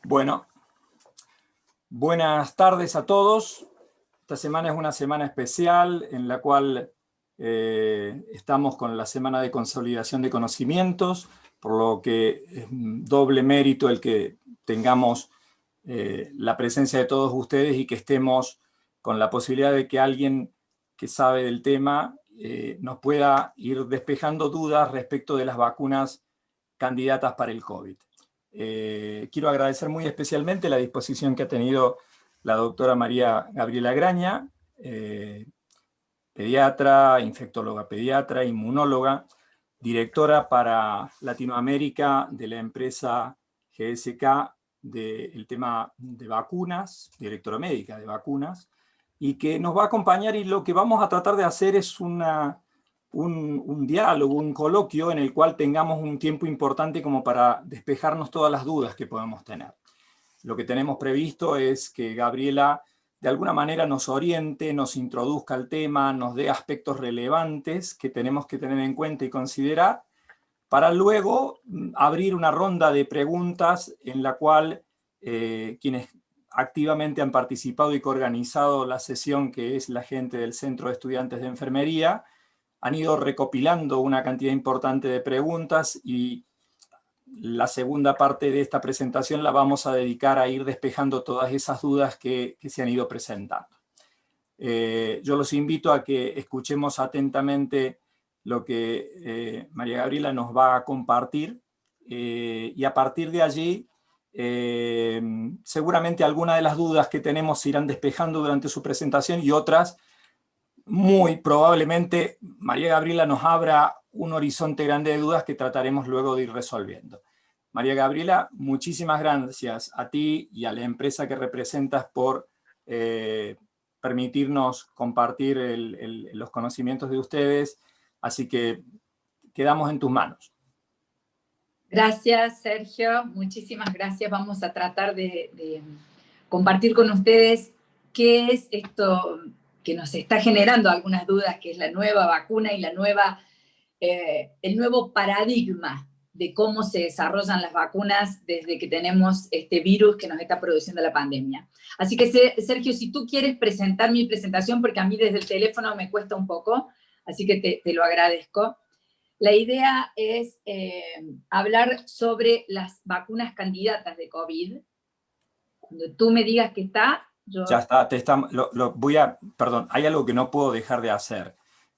Bueno, buenas tardes a todos. Esta semana es una semana especial en la cual estamos con la semana de consolidación de conocimientos, por lo que es doble mérito el que tengamos la presencia de todos ustedes y que estemos con la posibilidad de que alguien que sabe del tema nos pueda ir despejando dudas respecto de las vacunas candidatas para el COVID. Quiero agradecer muy especialmente la disposición que ha tenido la doctora María Gabriela Graña, pediatra, infectóloga pediatra, inmunóloga, directora para Latinoamérica de la empresa GSK del tema de vacunas, directora médica de vacunas, y que nos va a acompañar, y lo que vamos a tratar de hacer es un diálogo, un coloquio en el cual tengamos un tiempo importante como para despejarnos todas las dudas que podamos tener. Lo que tenemos previsto es que Gabriela de alguna manera nos oriente, nos introduzca al tema, nos dé aspectos relevantes que tenemos que tener en cuenta y considerar, para luego abrir una ronda de preguntas en la cual quienes activamente han participado y coorganizado la sesión, que es la gente del Centro de Estudiantes de Enfermería, han ido recopilando una cantidad importante de preguntas, y la segunda parte de esta presentación la vamos a dedicar a ir despejando todas esas dudas que se han ido presentando. Yo los invito a que escuchemos atentamente lo que María Gabriela nos va a compartir, y a partir de allí seguramente algunas de las dudas que tenemos se irán despejando durante su presentación, y otras muy probablemente María Gabriela nos abra un horizonte grande de dudas que trataremos luego de ir resolviendo. María Gabriela, muchísimas gracias a ti y a la empresa que representas por permitirnos compartir los conocimientos de ustedes, así que quedamos en tus manos. Gracias, Sergio, muchísimas gracias. Vamos a tratar de compartir con ustedes qué es esto que nos está generando algunas dudas, que es la nueva vacuna y el nuevo paradigma de cómo se desarrollan las vacunas desde que tenemos este virus que nos está produciendo la pandemia. Así que, Sergio, si tú quieres presentar mi presentación, porque a mí desde el teléfono me cuesta un poco, así que te lo agradezco. La idea es hablar sobre las vacunas candidatas de COVID. Cuando tú me digas que está, yo... Ya está, perdón, hay algo que no puedo dejar de hacer,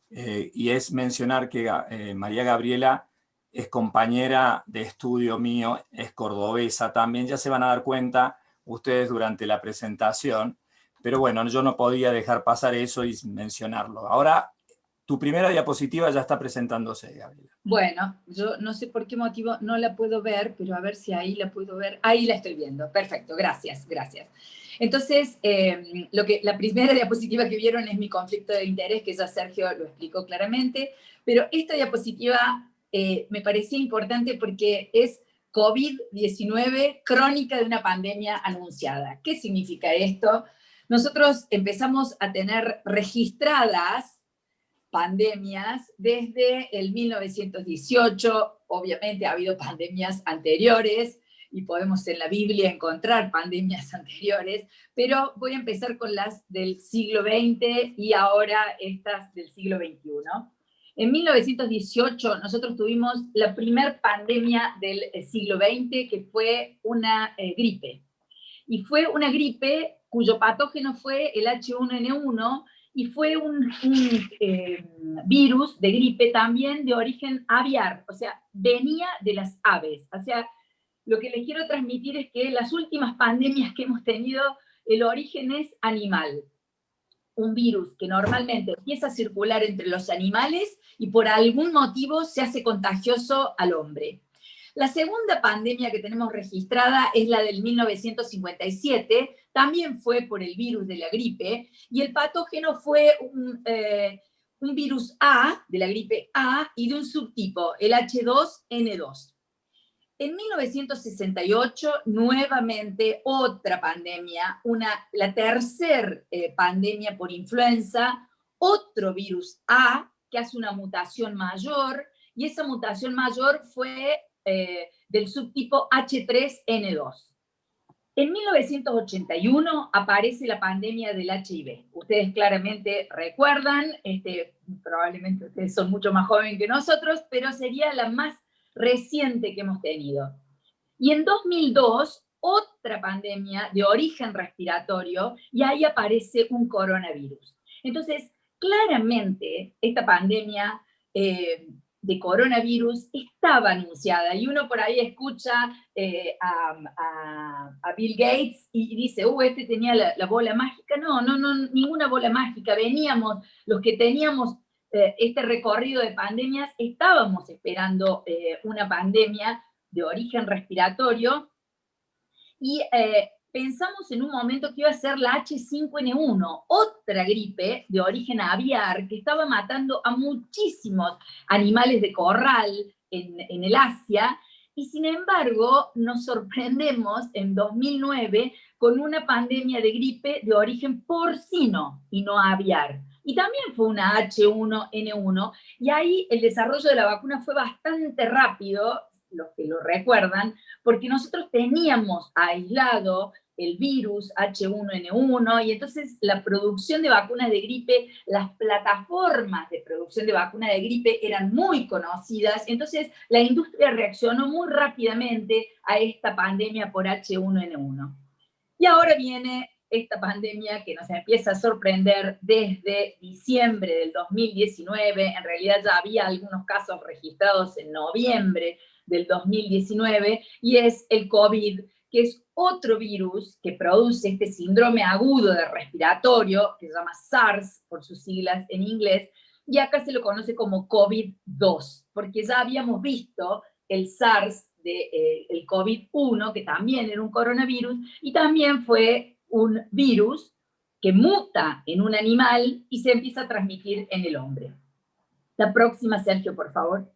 y es mencionar que María Gabriela es compañera de estudio mío, es cordobesa también, ya se van a dar cuenta ustedes durante la presentación, pero bueno, yo no podía dejar pasar eso y mencionarlo. Ahora, tu primera diapositiva ya está presentándose, Gabriela. Bueno, yo no sé por qué motivo no la puedo ver, pero a ver si ahí la puedo ver. Ahí la estoy viendo. Perfecto, gracias, gracias. Entonces, la primera diapositiva que vieron es mi conflicto de interés, que ya Sergio lo explicó claramente, pero esta diapositiva me parecía importante porque es COVID-19, crónica de una pandemia anunciada. ¿Qué significa esto? Nosotros empezamos a tener registradas pandemias desde el 1918, obviamente ha habido pandemias anteriores, y podemos en la Biblia encontrar pandemias anteriores, pero voy a empezar con las del siglo XX y ahora estas del siglo XXI. En 1918 nosotros tuvimos la primer pandemia del siglo XX, que fue una gripe. Y fue una gripe cuyo patógeno fue el H1N1, y fue un virus de gripe también de origen aviar, o sea, venía de las aves. O sea, lo que les quiero transmitir es que las últimas pandemias que hemos tenido, el origen es animal. Un virus que normalmente empieza a circular entre los animales y por algún motivo se hace contagioso al hombre. La segunda pandemia que tenemos registrada es la del 1957, también fue por el virus de la gripe, y el patógeno fue un virus A, de la gripe A, y de un subtipo, el H2N2. En 1968, nuevamente otra pandemia, la tercera pandemia por influenza, otro virus A, que hace una mutación mayor, y esa mutación mayor fue del subtipo H3N2. En 1981 aparece la pandemia del HIV. Ustedes claramente recuerdan, probablemente ustedes son mucho más jóvenes que nosotros, pero sería la más reciente que hemos tenido. Y en 2002, otra pandemia de origen respiratorio, y ahí aparece un coronavirus. Entonces, claramente, esta pandemia de coronavirus estaba anunciada, y uno por ahí escucha a Bill Gates y dice, este tenía la bola mágica. No, ninguna bola mágica. Veníamos, los que teníamos este recorrido de pandemias, estábamos esperando una pandemia de origen respiratorio, y pensamos en un momento que iba a ser la H5N1, otra gripe de origen aviar que estaba matando a muchísimos animales de corral en el Asia, y sin embargo nos sorprendemos en 2009 con una pandemia de gripe de origen porcino y no aviar. Y también fue una H1N1, y ahí el desarrollo de la vacuna fue bastante rápido, los que lo recuerdan, porque nosotros teníamos aislado el virus H1N1, y entonces la producción de vacunas de gripe, las plataformas de producción de vacunas de gripe eran muy conocidas, entonces la industria reaccionó muy rápidamente a esta pandemia por H1N1. Y ahora viene esta pandemia que nos empieza a sorprender desde diciembre del 2019, en realidad ya había algunos casos registrados en noviembre del 2019, y es el COVID, que es otro virus que produce este síndrome agudo de respiratorio, que se llama SARS por sus siglas en inglés, y acá se lo conoce como COVID-2, porque ya habíamos visto el SARS del COVID-1, que también era un coronavirus, y también fue un virus que muta en un animal y se empieza a transmitir en el hombre. La próxima, Sergio, por favor.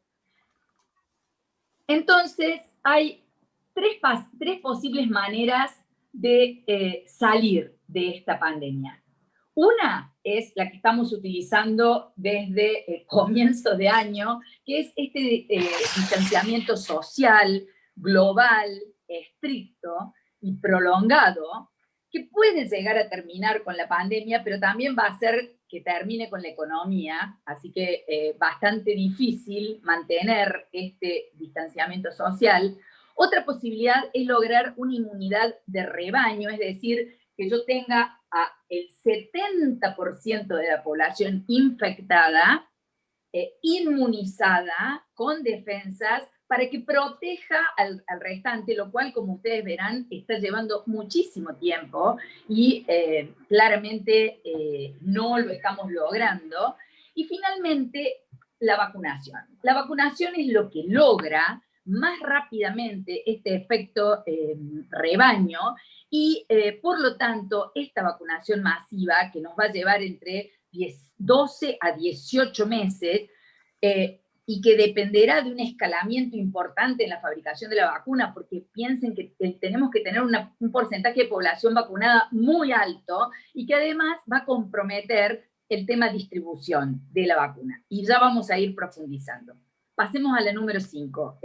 Entonces, hay tres posibles maneras de salir de esta pandemia. Una es la que estamos utilizando desde comienzos de año, que es este distanciamiento social, global, estricto y prolongado, que puede llegar a terminar con la pandemia, pero también va a hacer que termine con la economía, así que bastante difícil mantener este distanciamiento social. Otra posibilidad es lograr una inmunidad de rebaño, es decir, que yo tenga el 70% de la población infectada, inmunizada, con defensas, para que proteja al restante, lo cual, como ustedes verán, está llevando muchísimo tiempo y claramente no lo estamos logrando. Y finalmente, la vacunación. La vacunación es lo que logra más rápidamente este efecto rebaño, y por lo tanto, esta vacunación masiva, que nos va a llevar entre 12 a 18 meses, y que dependerá de un escalamiento importante en la fabricación de la vacuna, porque piensen que tenemos que tener un porcentaje de población vacunada muy alto, y que además va a comprometer el tema distribución de la vacuna. Y ya vamos a ir profundizando. Pasemos a la número 5,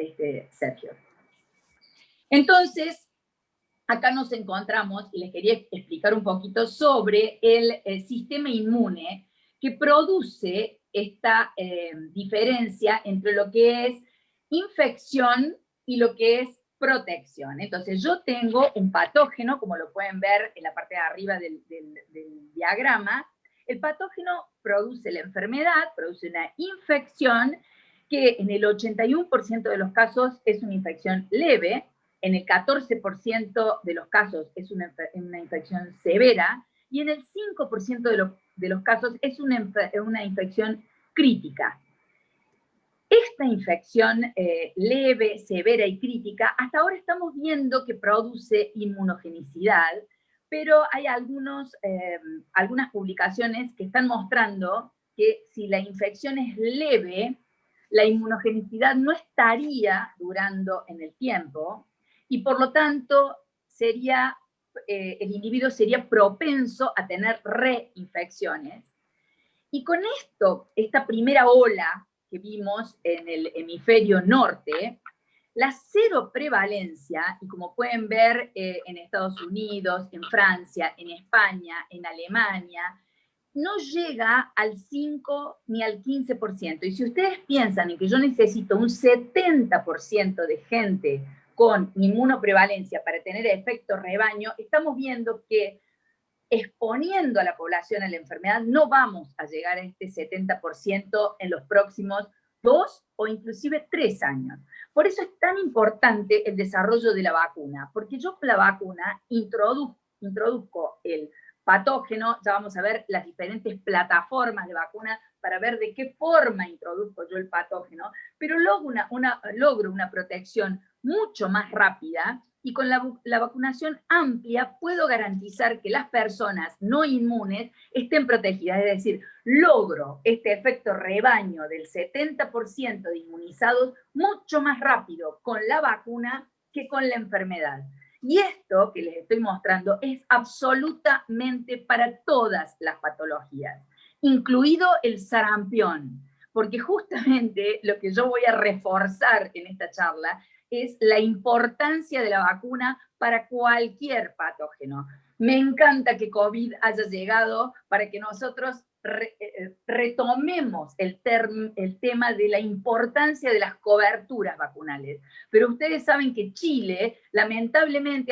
Sergio. Entonces, acá nos encontramos, y les quería explicar un poquito sobre el sistema inmune que produce esta diferencia entre lo que es infección y lo que es protección. Entonces, yo tengo un patógeno, como lo pueden ver en la parte de arriba del diagrama. El patógeno produce la enfermedad, produce una infección, que en el 81% de los casos es una infección leve, en el 14% de los casos es una infección severa, y en el 5% de los casos es una infección crítica. Esta infección leve, severa y crítica, hasta ahora estamos viendo que produce inmunogenicidad, pero hay algunas publicaciones que están mostrando que si la infección es leve, la inmunogenicidad no estaría durando en el tiempo, y por lo tanto el individuo sería propenso a tener reinfecciones. Y con esto, esta primera ola que vimos en el hemisferio norte, la cero prevalencia, y como pueden ver en Estados Unidos, en Francia, en España, en Alemania, no llega al 5 ni al 15%. Y si ustedes piensan en que yo necesito un 70% de gente con inmunoprevalencia para tener efecto rebaño, estamos viendo que exponiendo a la población a la enfermedad no vamos a llegar a este 70% en los próximos 2 o inclusive 3 años. Por eso es tan importante el desarrollo de la vacuna, porque yo con la vacuna introduzco el patógeno, ya vamos a ver las diferentes plataformas de vacuna para ver de qué forma introduzco yo el patógeno, pero logro una protección mucho más rápida y con la vacunación amplia puedo garantizar que las personas no inmunes estén protegidas, es decir, logro este efecto rebaño del 70% de inmunizados mucho más rápido con la vacuna que con la enfermedad. Y esto que les estoy mostrando es absolutamente para todas las patologías, incluido el sarampión, porque justamente lo que yo voy a reforzar en esta charla es la importancia de la vacuna para cualquier patógeno. Me encanta que COVID haya llegado para que nosotros retomemos el tema de la importancia de las coberturas vacunales. Pero ustedes saben que Chile, lamentablemente,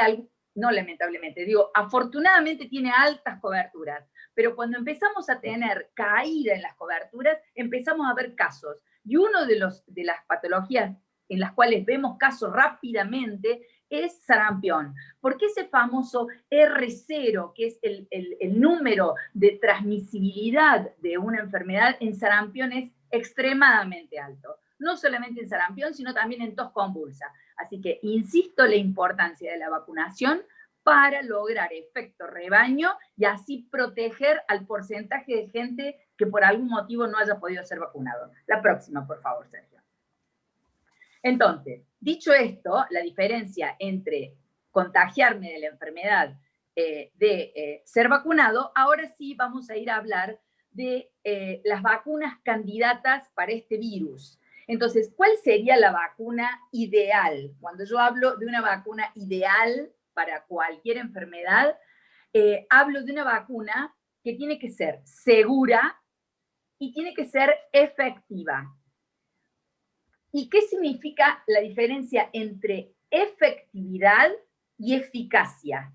no lamentablemente, digo, afortunadamente tiene altas coberturas, pero cuando empezamos a tener caída en las coberturas, empezamos a ver casos. Y uno de las patologías en las cuales vemos casos rápidamente es sarampión, porque ese famoso R0, que es el número de transmisibilidad de una enfermedad en sarampión, es extremadamente alto. No solamente en sarampión, sino también en tos convulsa. Así que insisto la importancia de la vacunación para lograr efecto rebaño y así proteger al porcentaje de gente que por algún motivo no haya podido ser vacunado. La próxima, por favor, Sergio. Entonces, dicho esto, la diferencia entre contagiarme de la enfermedad de ser vacunado, ahora sí vamos a ir a hablar de las vacunas candidatas para este virus. Entonces, ¿cuál sería la vacuna ideal? Cuando yo hablo de una vacuna ideal para cualquier enfermedad, hablo de una vacuna que tiene que ser segura y tiene que ser efectiva. ¿Y qué significa la diferencia entre efectividad y eficacia?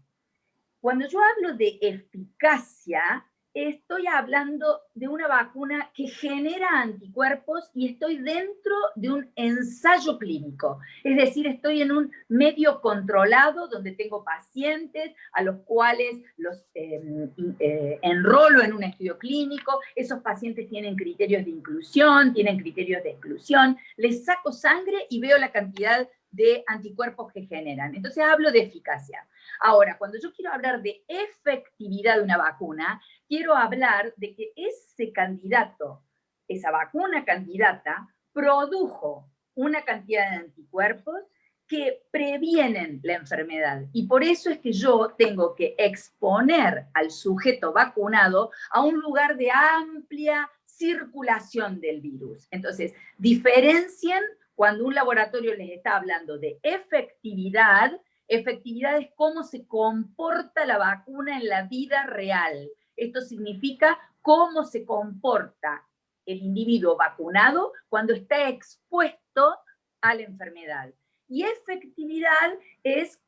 Cuando yo hablo de eficacia, estoy hablando de una vacuna que genera anticuerpos y estoy dentro de un ensayo clínico. Es decir, estoy en un medio controlado donde tengo pacientes a los cuales los enrolo en un estudio clínico. Esos pacientes tienen criterios de inclusión, tienen criterios de exclusión. Les saco sangre y veo la cantidad de anticuerpos que generan. Entonces hablo de eficacia. Ahora, cuando yo quiero hablar de efectividad de una vacuna, quiero hablar de que ese candidato, esa vacuna candidata, produjo una cantidad de anticuerpos que previenen la enfermedad. Y por eso es que yo tengo que exponer al sujeto vacunado a un lugar de amplia circulación del virus. Entonces, diferencien cuando un laboratorio les está hablando de efectividad. Efectividad es cómo se comporta la vacuna en la vida real. Esto significa cómo se comporta el individuo vacunado cuando está expuesto a la enfermedad. Y efectividad es,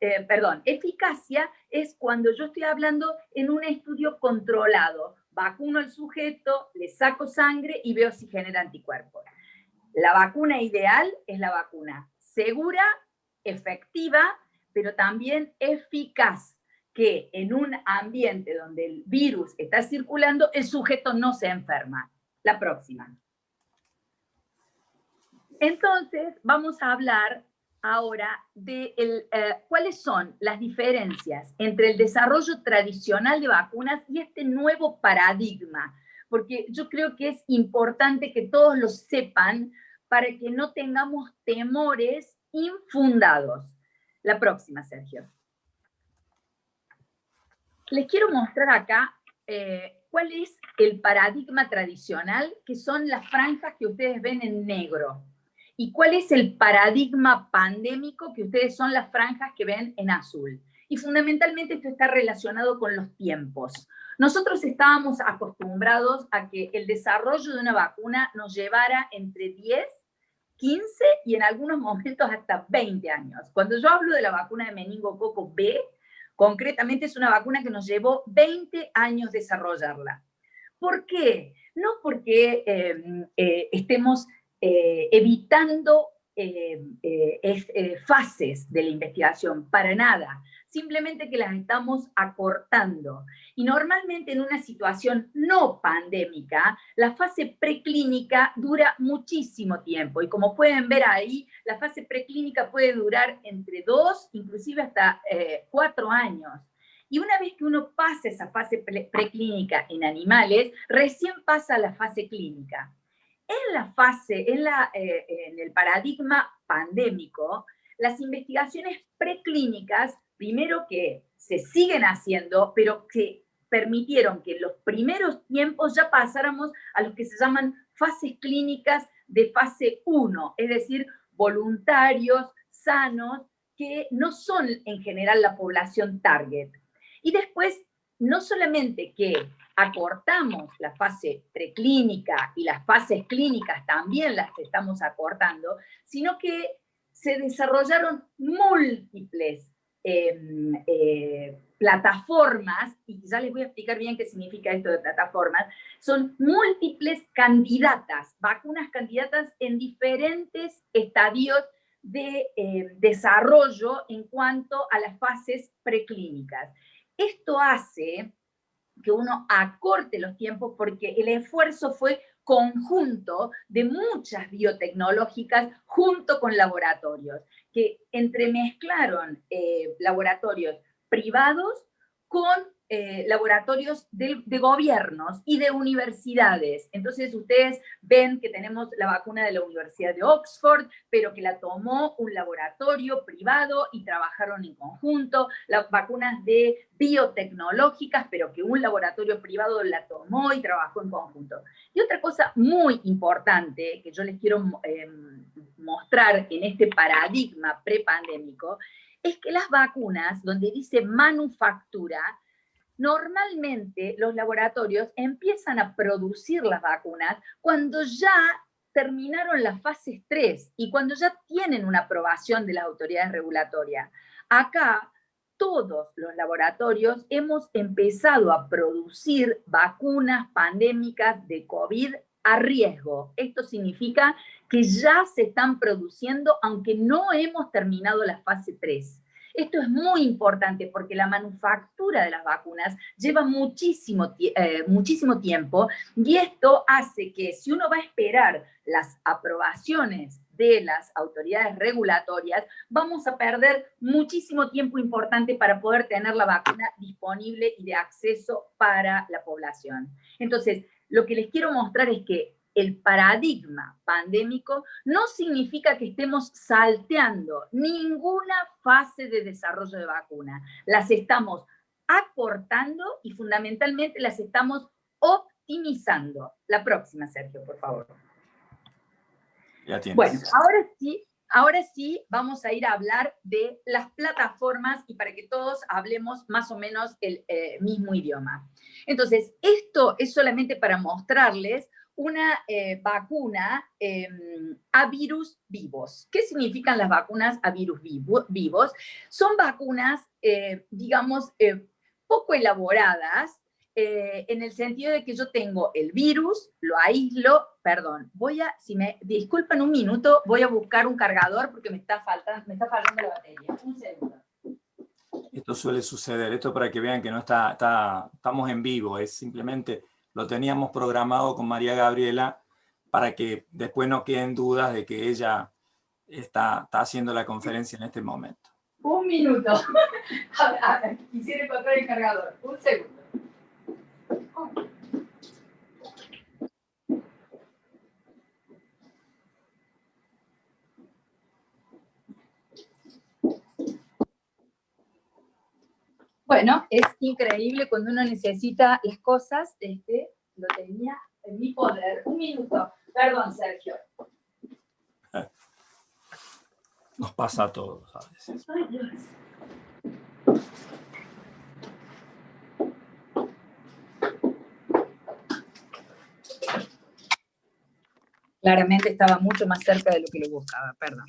eficacia es cuando yo estoy hablando en un estudio controlado. Vacuno al sujeto, le saco sangre y veo si genera anticuerpos. La vacuna ideal es la vacuna segura, efectiva, pero también eficaz, que en un ambiente donde el virus está circulando, el sujeto no se enferma. La próxima. Entonces, vamos a hablar ahora de cuáles son las diferencias entre el desarrollo tradicional de vacunas y este nuevo paradigma, porque yo creo que es importante que todos lo sepan para que no tengamos temores infundados. La próxima, Sergio. Les quiero mostrar acá cuál es el paradigma tradicional, que son las franjas que ustedes ven en negro. ¿Y cuál es el paradigma pandémico, que ustedes son las franjas que ven en azul? Y fundamentalmente esto está relacionado con los tiempos. Nosotros estábamos acostumbrados a que el desarrollo de una vacuna nos llevara entre 10, 15 y en algunos momentos hasta 20 años. Cuando yo hablo de la vacuna de meningococo B, concretamente es una vacuna que nos llevó 20 años desarrollarla. ¿Por qué? No porque estemos evitando fases de la investigación, para nada. Simplemente que las estamos acortando. Y normalmente en una situación no pandémica, la fase preclínica dura muchísimo tiempo. Y como pueden ver ahí, la fase preclínica puede durar entre 2, inclusive hasta 4 años. Y una vez que uno pasa esa fase preclínica en animales, recién pasa a la fase clínica. En el paradigma pandémico, las investigaciones preclínicas, primero que se siguen haciendo, pero que permitieron que en los primeros tiempos ya pasáramos a los que se llaman fases clínicas de fase 1, es decir, voluntarios, sanos, que no son en general la población target. Y después, no solamente que acortamos la fase preclínica y las fases clínicas también las estamos acortando, sino que se desarrollaron múltiples plataformas, y ya les voy a explicar bien qué significa esto de plataformas, son múltiples candidatas, vacunas candidatas en diferentes estadios de desarrollo en cuanto a las fases preclínicas. Esto hace que uno acorte los tiempos porque el esfuerzo fue conjunto de muchas biotecnológicas junto con laboratorios, que entremezclaron laboratorios privados con laboratorios de gobiernos y de universidades. Entonces ustedes ven que tenemos la vacuna de la Universidad de Oxford, pero que la tomó un laboratorio privado y trabajaron en conjunto, las vacunas de biotecnológicas, pero que un laboratorio privado la tomó y trabajó en conjunto. Y otra cosa muy importante que yo les quiero mostrar en este paradigma prepandémico es que las vacunas, donde dice manufactura, normalmente los laboratorios empiezan a producir las vacunas cuando ya terminaron las fases 3 y cuando ya tienen una aprobación de las autoridades regulatorias. Acá, todos los laboratorios hemos empezado a producir vacunas pandémicas de COVID a riesgo. Esto significa que ya se están produciendo, aunque no hemos terminado la fase 3. Esto es muy importante porque la manufactura de las vacunas lleva muchísimo tiempo, y esto hace que si uno va a esperar las aprobaciones de las autoridades regulatorias, vamos a perder muchísimo tiempo importante para poder tener la vacuna disponible y de acceso para la población. Entonces, lo que les quiero mostrar es que el paradigma pandémico no significa que estemos salteando ninguna fase de desarrollo de vacuna. Las estamos acortando y fundamentalmente las estamos optimizando. La próxima, Sergio, por favor. Ya tienes. Bueno, ahora sí vamos a ir a hablar de las plataformas y para que todos hablemos más o menos el mismo idioma. Entonces, esto es solamente para mostrarles una vacuna a virus vivos. ¿Qué significan las vacunas a virus vivos? Son vacunas, digamos, poco elaboradas, en el sentido de que yo tengo el virus, lo aíslo, perdón, si me disculpan un minuto, voy a buscar un cargador porque me está fallando la batería. Un segundo. Esto suele suceder, esto para que vean que no estamos en vivo, es simplemente lo teníamos programado con María Gabriela para que después no queden dudas de que ella está haciendo la conferencia en este momento. Un minuto. Quisiera encontrar el cargador. Un segundo. Bueno, es increíble cuando uno necesita las cosas, lo tenía en mi poder. Un minuto, perdón, Sergio. Nos pasa a todos a veces. Ay, Dios. Claramente estaba mucho más cerca de lo que lo buscaba, perdón.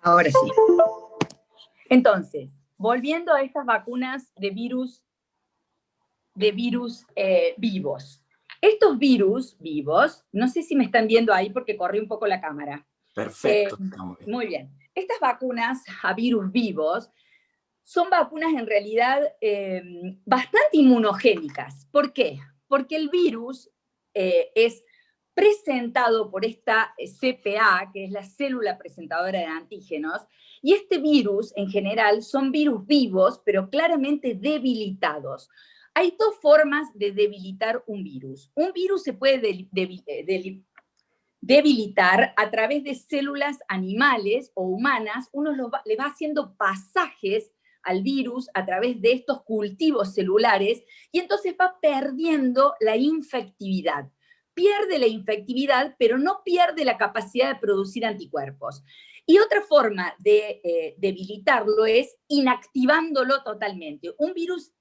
Ahora sí. Entonces, volviendo a estas vacunas de virus vivos. Estos virus vivos, no sé si me están viendo ahí porque corrí un poco la cámara. Perfecto. Muy bien. Estas vacunas a virus vivos son vacunas en realidad bastante inmunogénicas. ¿Por qué? Porque el virus es presentado por esta CPA, que es la célula presentadora de antígenos, y este virus, en general, son virus vivos, pero claramente debilitados. Hay dos formas de debilitar un virus. Un virus se puede debilitar a través de células animales o humanas. Uno le va haciendo pasajes al virus a través de estos cultivos celulares y entonces va perdiendo la infectividad. Pierde la infectividad, pero no pierde la capacidad de producir anticuerpos. Y otra forma de debilitarlo es inactivándolo totalmente. Un virus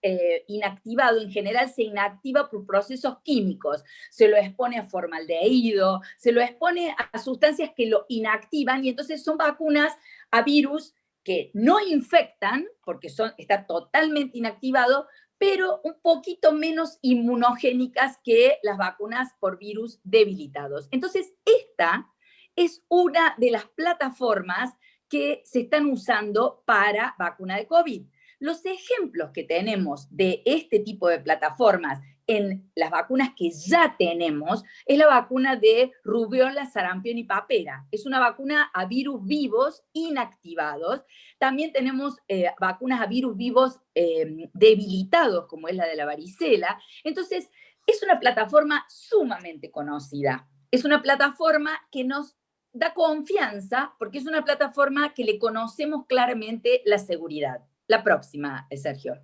inactivado en general se inactiva por procesos químicos. Se lo expone a formaldehído, se lo expone a sustancias que lo inactivan y entonces son vacunas a virus que no infectan, porque está totalmente inactivado, pero un poquito menos inmunogénicas que las vacunas por virus debilitados. Entonces, esta es una de las plataformas que se están usando para vacuna de COVID. Los ejemplos que tenemos de este tipo de plataformas en las vacunas que ya tenemos es la vacuna de rubiola, sarampión y papera. Es una vacuna a virus vivos inactivados. También tenemos vacunas a virus vivos debilitados, como es la de la varicela. Entonces, es una plataforma sumamente conocida. Es una plataforma que nos da confianza porque es una plataforma que le conocemos claramente la seguridad. La próxima, Sergio.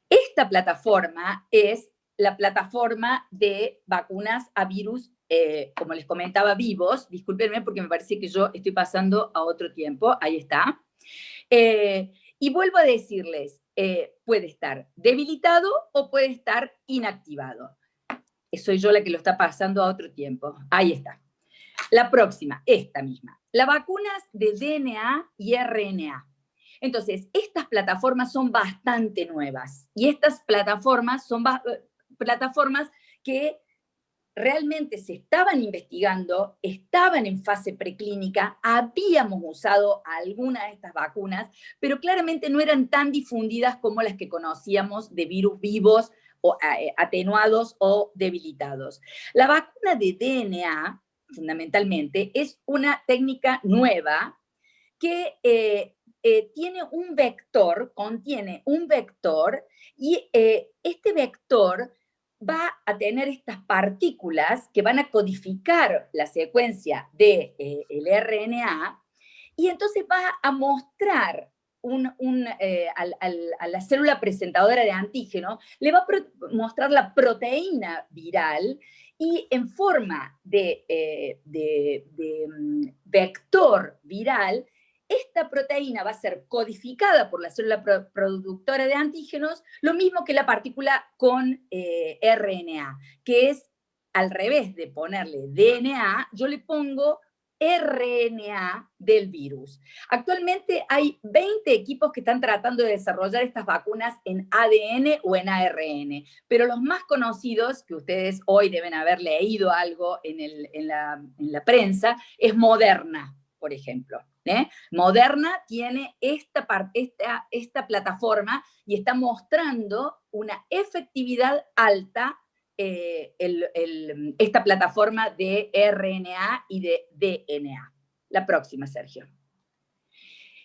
Esta plataforma es la plataforma de vacunas a virus, como les comentaba, vivos. Discúlpenme porque me parece que yo estoy pasando a otro tiempo. Ahí está. Y vuelvo a decirles, puede estar debilitado o puede estar inactivado. Soy yo la que lo está pasando a otro tiempo. Ahí está. La próxima, esta misma. Las vacunas de DNA y RNA. Entonces, estas plataformas son bastante nuevas. Y estas plataformas son plataformas que realmente se estaban investigando, estaban en fase preclínica, habíamos usado algunas de estas vacunas, pero claramente no eran tan difundidas como las que conocíamos de virus vivos, o atenuados o debilitados. La vacuna de DNA, fundamentalmente, es una técnica nueva que tiene un vector, contiene un vector, y este vector va a tener estas partículas que van a codificar la secuencia del RNA, y entonces va a mostrar a la célula presentadora de antígeno, le va a mostrar la proteína viral y en forma de vector viral, esta proteína va a ser codificada por la célula productora de antígenos, lo mismo que la partícula con RNA, que es al revés de ponerle DNA, yo le pongo RNA del virus. Actualmente hay 20 equipos que están tratando de desarrollar estas vacunas en ADN o en ARN, pero los más conocidos, que ustedes hoy deben haber leído algo en la prensa, es Moderna, por ejemplo. Moderna tiene esta plataforma y está mostrando una efectividad alta esta plataforma de RNA y de DNA. La próxima, Sergio.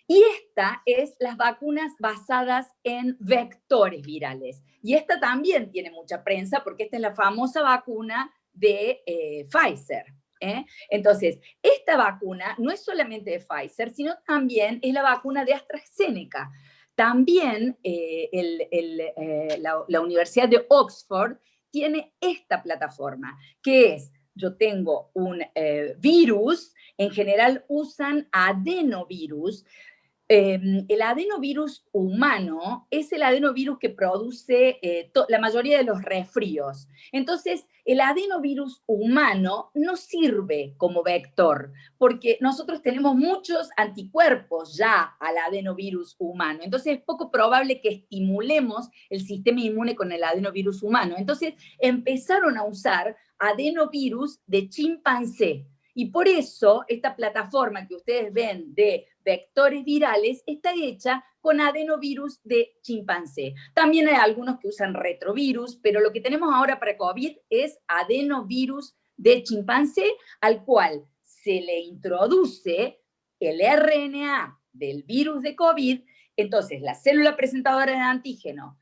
Y esta es las vacunas basadas en vectores virales. Y esta también tiene mucha prensa porque esta es la famosa vacuna de Pfizer. Entonces, esta esta vacuna no es solamente de Pfizer, sino también es la vacuna de AstraZeneca. También la Universidad de Oxford tiene esta plataforma, que es, yo tengo un virus, en general usan adenovirus. El adenovirus humano es el adenovirus que produce la mayoría de los resfríos. Entonces, el adenovirus humano no sirve como vector, porque nosotros tenemos muchos anticuerpos ya al adenovirus humano. Entonces, es poco probable que estimulemos el sistema inmune con el adenovirus humano. Entonces, empezaron a usar adenovirus de chimpancé. Y por eso esta plataforma que ustedes ven de vectores virales está hecha con adenovirus de chimpancé. También hay algunos que usan retrovirus, pero lo que tenemos ahora para COVID es adenovirus de chimpancé, al cual se le introduce el RNA del virus de COVID. Entonces, la célula presentadora de antígeno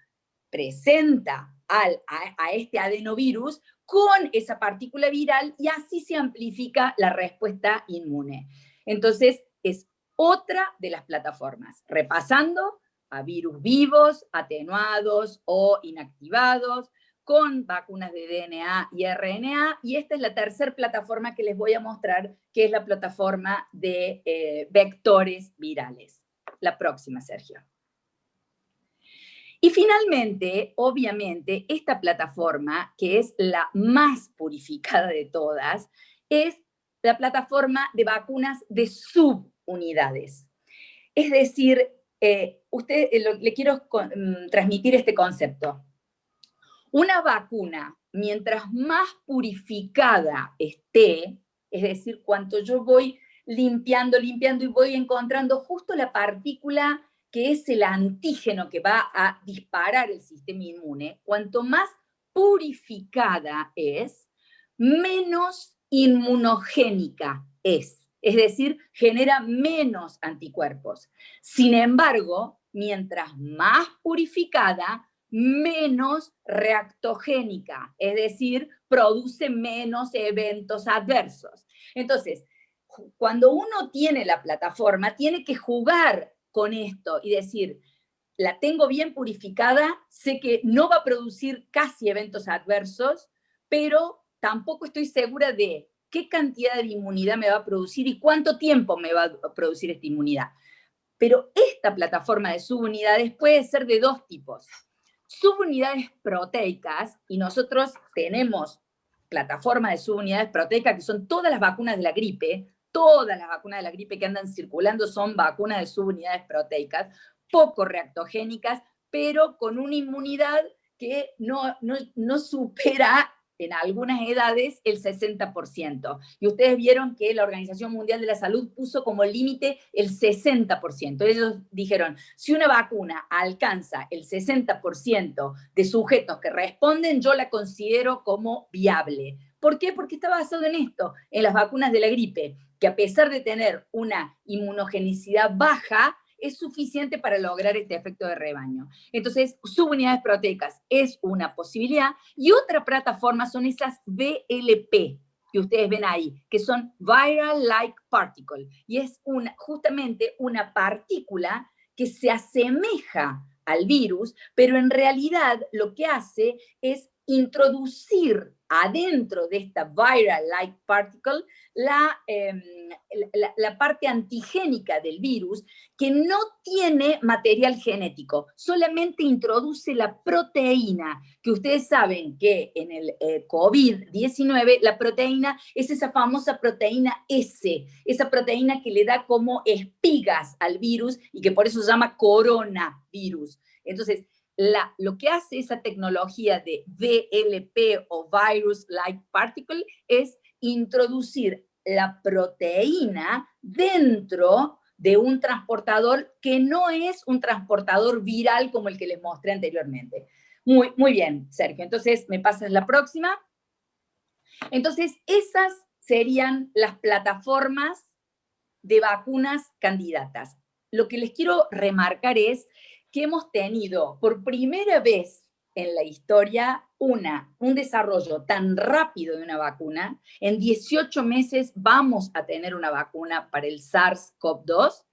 presenta a este adenovirus con esa partícula viral y así se amplifica la respuesta inmune. Entonces, es otra de las plataformas. Repasando, a virus vivos, atenuados o inactivados, con vacunas de DNA y RNA, y esta es la tercera plataforma que les voy a mostrar, que es la plataforma de vectores virales. La próxima, Sergio. Y finalmente, obviamente, esta plataforma, que es la más purificada de todas, es la plataforma de vacunas de subunidades. Es decir, le quiero transmitir este concepto. Una vacuna, mientras más purificada esté, es decir, cuanto yo voy limpiando y voy encontrando justo la partícula que es el antígeno que va a disparar el sistema inmune, cuanto más purificada es, menos inmunogénica es. Es decir, genera menos anticuerpos. Sin embargo, mientras más purificada, menos reactogénica, es decir, produce menos eventos adversos. Entonces, cuando uno tiene la plataforma, tiene que jugar con esto y decir, la tengo bien purificada, sé que no va a producir casi eventos adversos, pero tampoco estoy segura de qué cantidad de inmunidad me va a producir y cuánto tiempo me va a producir esta inmunidad. Pero esta plataforma de subunidades puede ser de dos tipos. Subunidades proteicas, y nosotros tenemos plataformas de subunidades proteicas que son todas las vacunas de la gripe. Todas las vacunas de la gripe que andan circulando son vacunas de subunidades proteicas, poco reactogénicas, pero con una inmunidad que no supera en algunas edades el 60%. Y ustedes vieron que la Organización Mundial de la Salud puso como límite el 60%. Ellos dijeron, si una vacuna alcanza el 60% de sujetos que responden, yo la considero como viable. ¿Por qué? Porque está basado en esto, en las vacunas de la gripe, que a pesar de tener una inmunogenicidad baja, es suficiente para lograr este efecto de rebaño. Entonces, subunidades proteicas es una posibilidad, y otra plataforma son esas VLP, que ustedes ven ahí, que son Viral Like Particle, y es justamente una partícula que se asemeja al virus, pero en realidad lo que hace es introducir adentro de esta viral-like particle la parte antigénica del virus, que no tiene material genético, solamente introduce la proteína, que ustedes saben que en el COVID-19 la proteína es esa famosa proteína S, esa proteína que le da como espigas al virus y que por eso se llama coronavirus. Entonces, lo que hace esa tecnología de VLP o Virus Like Particle es introducir la proteína dentro de un transportador que no es un transportador viral como el que les mostré anteriormente. Muy bien, Sergio. Entonces, ¿me pasas la próxima? Entonces, esas serían las plataformas de vacunas candidatas. Lo que les quiero remarcar es que hemos tenido por primera vez en la historia un desarrollo tan rápido de una vacuna. En 18 meses vamos a tener una vacuna para el SARS-CoV-2.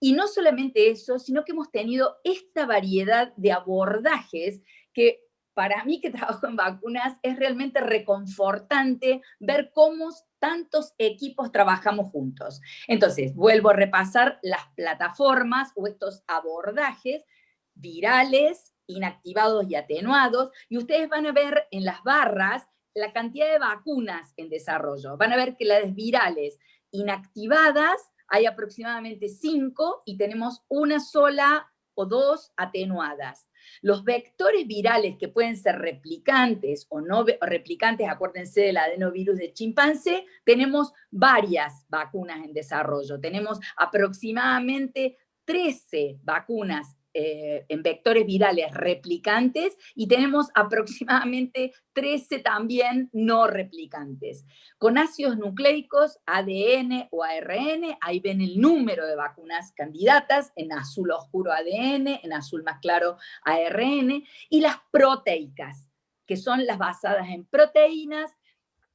Y no solamente eso, sino que hemos tenido esta variedad de abordajes que para mí que trabajo en vacunas es realmente reconfortante ver cómo tantos equipos trabajamos juntos. Entonces, vuelvo a repasar las plataformas o estos abordajes virales, inactivados y atenuados, y ustedes van a ver en las barras la cantidad de vacunas en desarrollo. Van a ver que las virales inactivadas hay aproximadamente 5 y tenemos una sola o 2 atenuadas. Los vectores virales que pueden ser replicantes o no replicantes, acuérdense del adenovirus de chimpancé, tenemos varias vacunas en desarrollo. Tenemos aproximadamente 13 vacunas en vectores virales replicantes y tenemos aproximadamente 13 también no replicantes. Con ácidos nucleicos, ADN o ARN, ahí ven el número de vacunas candidatas, en azul oscuro ADN, en azul más claro ARN, y las proteicas, que son las basadas en proteínas,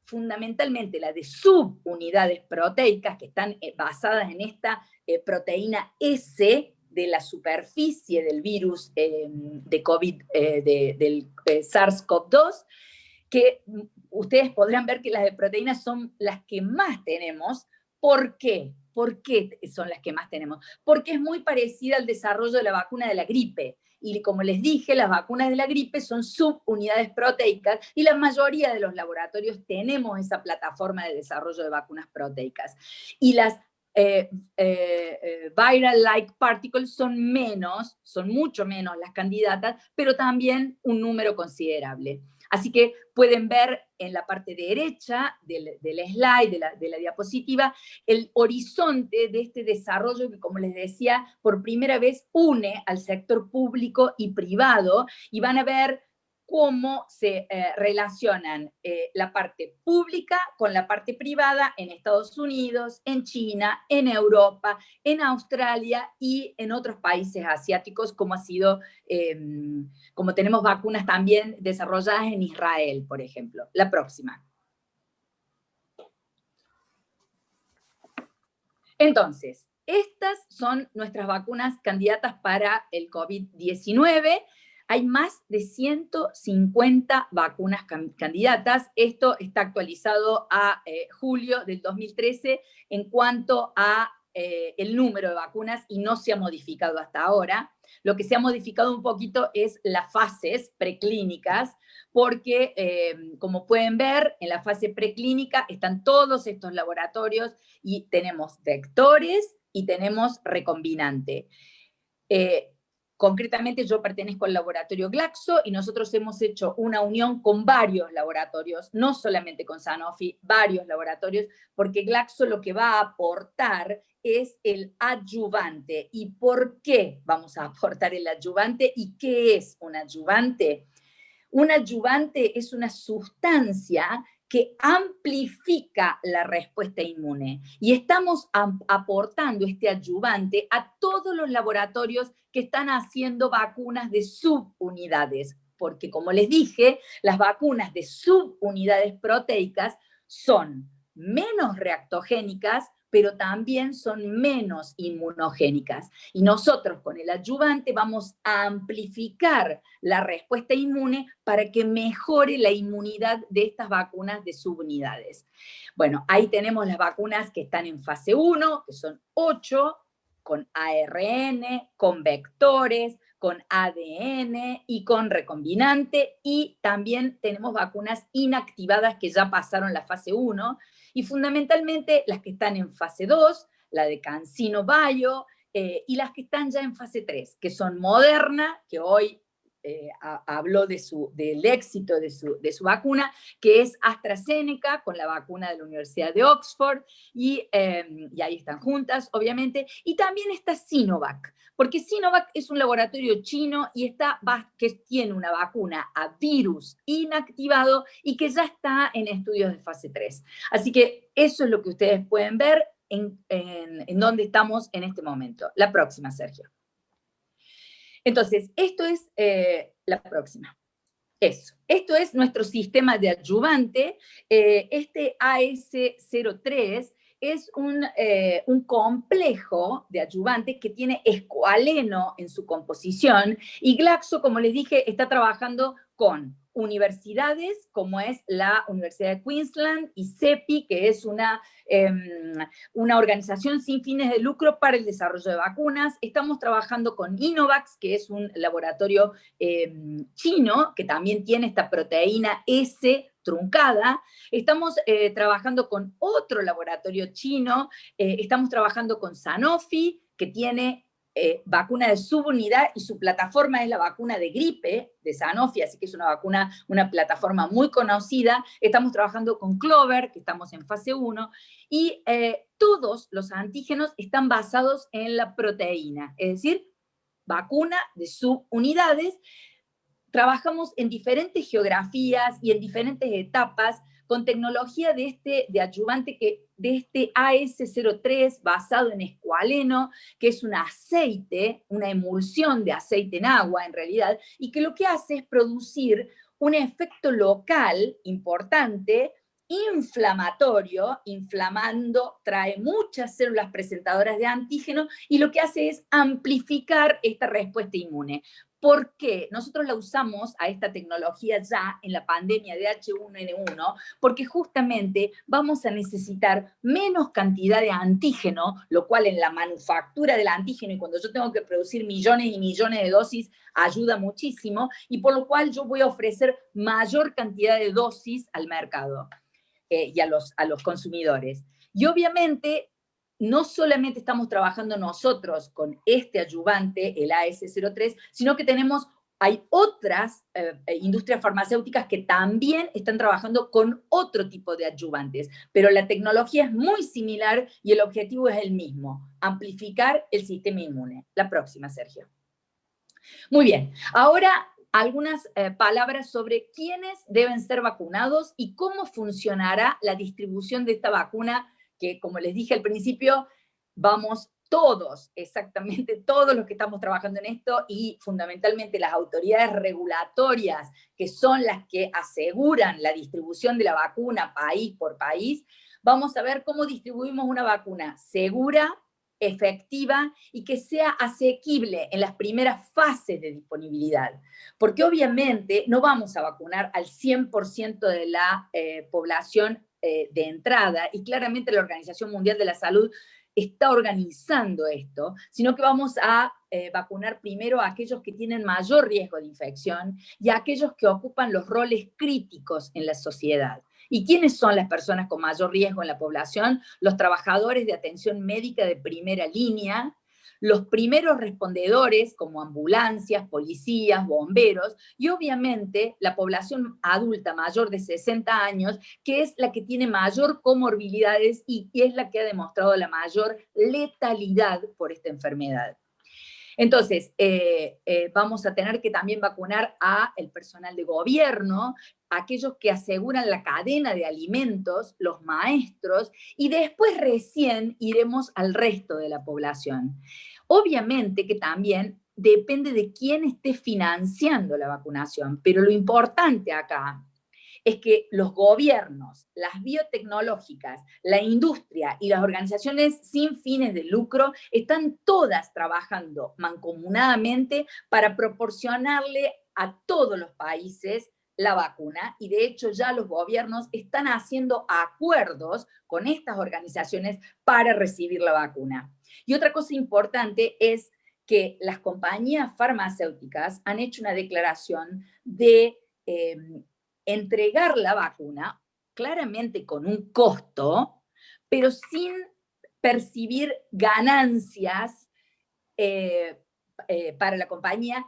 fundamentalmente la de subunidades proteicas, que están basadas en esta proteína S, de la superficie del virus de COVID, del SARS-CoV-2, que ustedes podrán ver que las de proteínas son las que más tenemos. ¿Por qué? ¿Por qué son las que más tenemos? Porque es muy parecida al desarrollo de la vacuna de la gripe. Y como les dije, las vacunas de la gripe son subunidades proteicas y la mayoría de los laboratorios tenemos esa plataforma de desarrollo de vacunas proteicas. Y las viral-like particles son mucho menos las candidatas, pero también un número considerable. Así que pueden ver en la parte derecha del slide, de la diapositiva, el horizonte de este desarrollo que, como les decía, por primera vez une al sector público y privado, y van a ver cómo se relacionan la parte pública con la parte privada en Estados Unidos, en China, en Europa, en Australia y en otros países asiáticos, como ha sido, como tenemos vacunas también desarrolladas en Israel, por ejemplo. La próxima. Entonces, estas son nuestras vacunas candidatas para el COVID-19. Hay más de 150 vacunas candidatas. Esto está actualizado a julio del 2013 en cuanto a el número de vacunas y no se ha modificado hasta ahora. Lo que se ha modificado un poquito es las fases preclínicas, porque como pueden ver, en la fase preclínica están todos estos laboratorios y tenemos vectores y tenemos recombinante. Concretamente yo pertenezco al laboratorio Glaxo y nosotros hemos hecho una unión con varios laboratorios, no solamente con Sanofi, varios laboratorios, porque Glaxo lo que va a aportar es el adyuvante. ¿Y por qué vamos a aportar el adyuvante? ¿Y qué es un adyuvante? Un adyuvante es una sustancia que amplifica la respuesta inmune. Y estamos aportando este adyuvante a todos los laboratorios que están haciendo vacunas de subunidades, porque como les dije, las vacunas de subunidades proteicas son menos reactogénicas, pero también son menos inmunogénicas. Y nosotros con el adyuvante vamos a amplificar la respuesta inmune para que mejore la inmunidad de estas vacunas de subunidades. Bueno, ahí tenemos las vacunas que están en fase 1, que son 8, con ARN, con vectores, con ADN y con recombinante, y también tenemos vacunas inactivadas que ya pasaron la fase 1, y fundamentalmente las que están en fase 2, la de CanSino Bio, y las que están ya en fase 3, que son Moderna, que hoy habló del éxito de su vacuna, que es AstraZeneca, con la vacuna de la Universidad de Oxford, y ahí están juntas, obviamente, y también está Sinovac, porque Sinovac es un laboratorio chino y que tiene una vacuna a virus inactivado y que ya está en estudios de fase 3. Así que eso es lo que ustedes pueden ver en dónde estamos en este momento. La próxima, Sergio. Entonces, esto es la próxima. Esto es nuestro sistema de adyuvante. Este AS03 es un complejo de adyuvantes que tiene escualeno en su composición, y Glaxo, como les dije, está trabajando con universidades, como es la Universidad de Queensland, y CEPI, que es una organización sin fines de lucro para el desarrollo de vacunas. Estamos trabajando con Innovax, que es un laboratorio chino, que también tiene esta proteína S truncada. Estamos trabajando con otro laboratorio chino, estamos trabajando con Sanofi, que tiene vacuna de subunidad, y su plataforma es la vacuna de gripe de Sanofi, así que es una plataforma muy conocida. Estamos trabajando con Clover, que estamos en fase 1, y todos los antígenos están basados en la proteína, es decir, vacuna de subunidades. Trabajamos en diferentes geografías y en diferentes etapas con tecnología de adyuvante, de este AS03 basado en escualeno, que es un aceite, una emulsión de aceite en agua en realidad, y que lo que hace es producir un efecto local importante, inflamatorio, inflamando, trae muchas células presentadoras de antígeno, y lo que hace es amplificar esta respuesta inmune. ¿Por qué? Nosotros la usamos a esta tecnología ya en la pandemia de H1N1, porque justamente vamos a necesitar menos cantidad de antígeno, lo cual en la manufactura del antígeno, y cuando yo tengo que producir millones y millones de dosis, ayuda muchísimo, y por lo cual yo voy a ofrecer mayor cantidad de dosis al mercado y a los consumidores. Y obviamente, no solamente estamos trabajando nosotros con este adyuvante, el AS03, sino que hay otras industrias farmacéuticas que también están trabajando con otro tipo de adyuvantes, pero la tecnología es muy similar y el objetivo es el mismo: amplificar el sistema inmune. La próxima, Sergio. Muy bien, ahora algunas palabras sobre quiénes deben ser vacunados y cómo funcionará la distribución de esta vacuna, que, como les dije al principio, vamos todos, exactamente todos los que estamos trabajando en esto, y fundamentalmente las autoridades regulatorias, que son las que aseguran la distribución de la vacuna país por país, vamos a ver cómo distribuimos una vacuna segura, efectiva y que sea asequible en las primeras fases de disponibilidad. Porque obviamente no vamos a vacunar al 100% de la población de entrada, y claramente la Organización Mundial de la Salud está organizando esto, sino que vamos a vacunar primero a aquellos que tienen mayor riesgo de infección y a aquellos que ocupan los roles críticos en la sociedad. ¿Y quiénes son las personas con mayor riesgo en la población? Los trabajadores de atención médica de primera línea, los primeros respondedores como ambulancias, policías, bomberos, y obviamente la población adulta mayor de 60 años, que es la que tiene mayor comorbilidades y es la que ha demostrado la mayor letalidad por esta enfermedad. Entonces, vamos a tener que también vacunar al personal de gobierno, aquellos que aseguran la cadena de alimentos, los maestros, y después recién iremos al resto de la población. Obviamente que también depende de quién esté financiando la vacunación, pero lo importante acá es que los gobiernos, las biotecnológicas, la industria y las organizaciones sin fines de lucro están todas trabajando mancomunadamente para proporcionarle a todos los países la vacuna, y de hecho ya los gobiernos están haciendo acuerdos con estas organizaciones para recibir la vacuna. Y otra cosa importante es que las compañías farmacéuticas han hecho una declaración de entregar la vacuna, claramente con un costo, pero sin percibir ganancias para la compañía,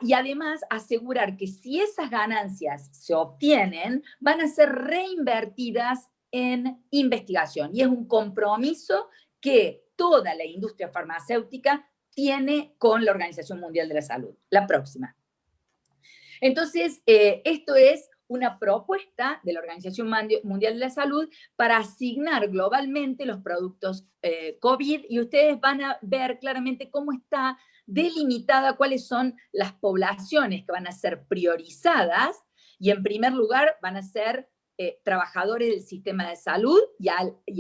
y además asegurar que si esas ganancias se obtienen, van a ser reinvertidas en investigación. Y es un compromiso que toda la industria farmacéutica tiene con la Organización Mundial de la Salud. La próxima. Entonces, esto es una propuesta de la Organización Mundial de la Salud para asignar globalmente los productos COVID, y ustedes van a ver claramente cómo está delimitada cuáles son las poblaciones que van a ser priorizadas Y en primer lugar van a ser trabajadores del sistema de salud, y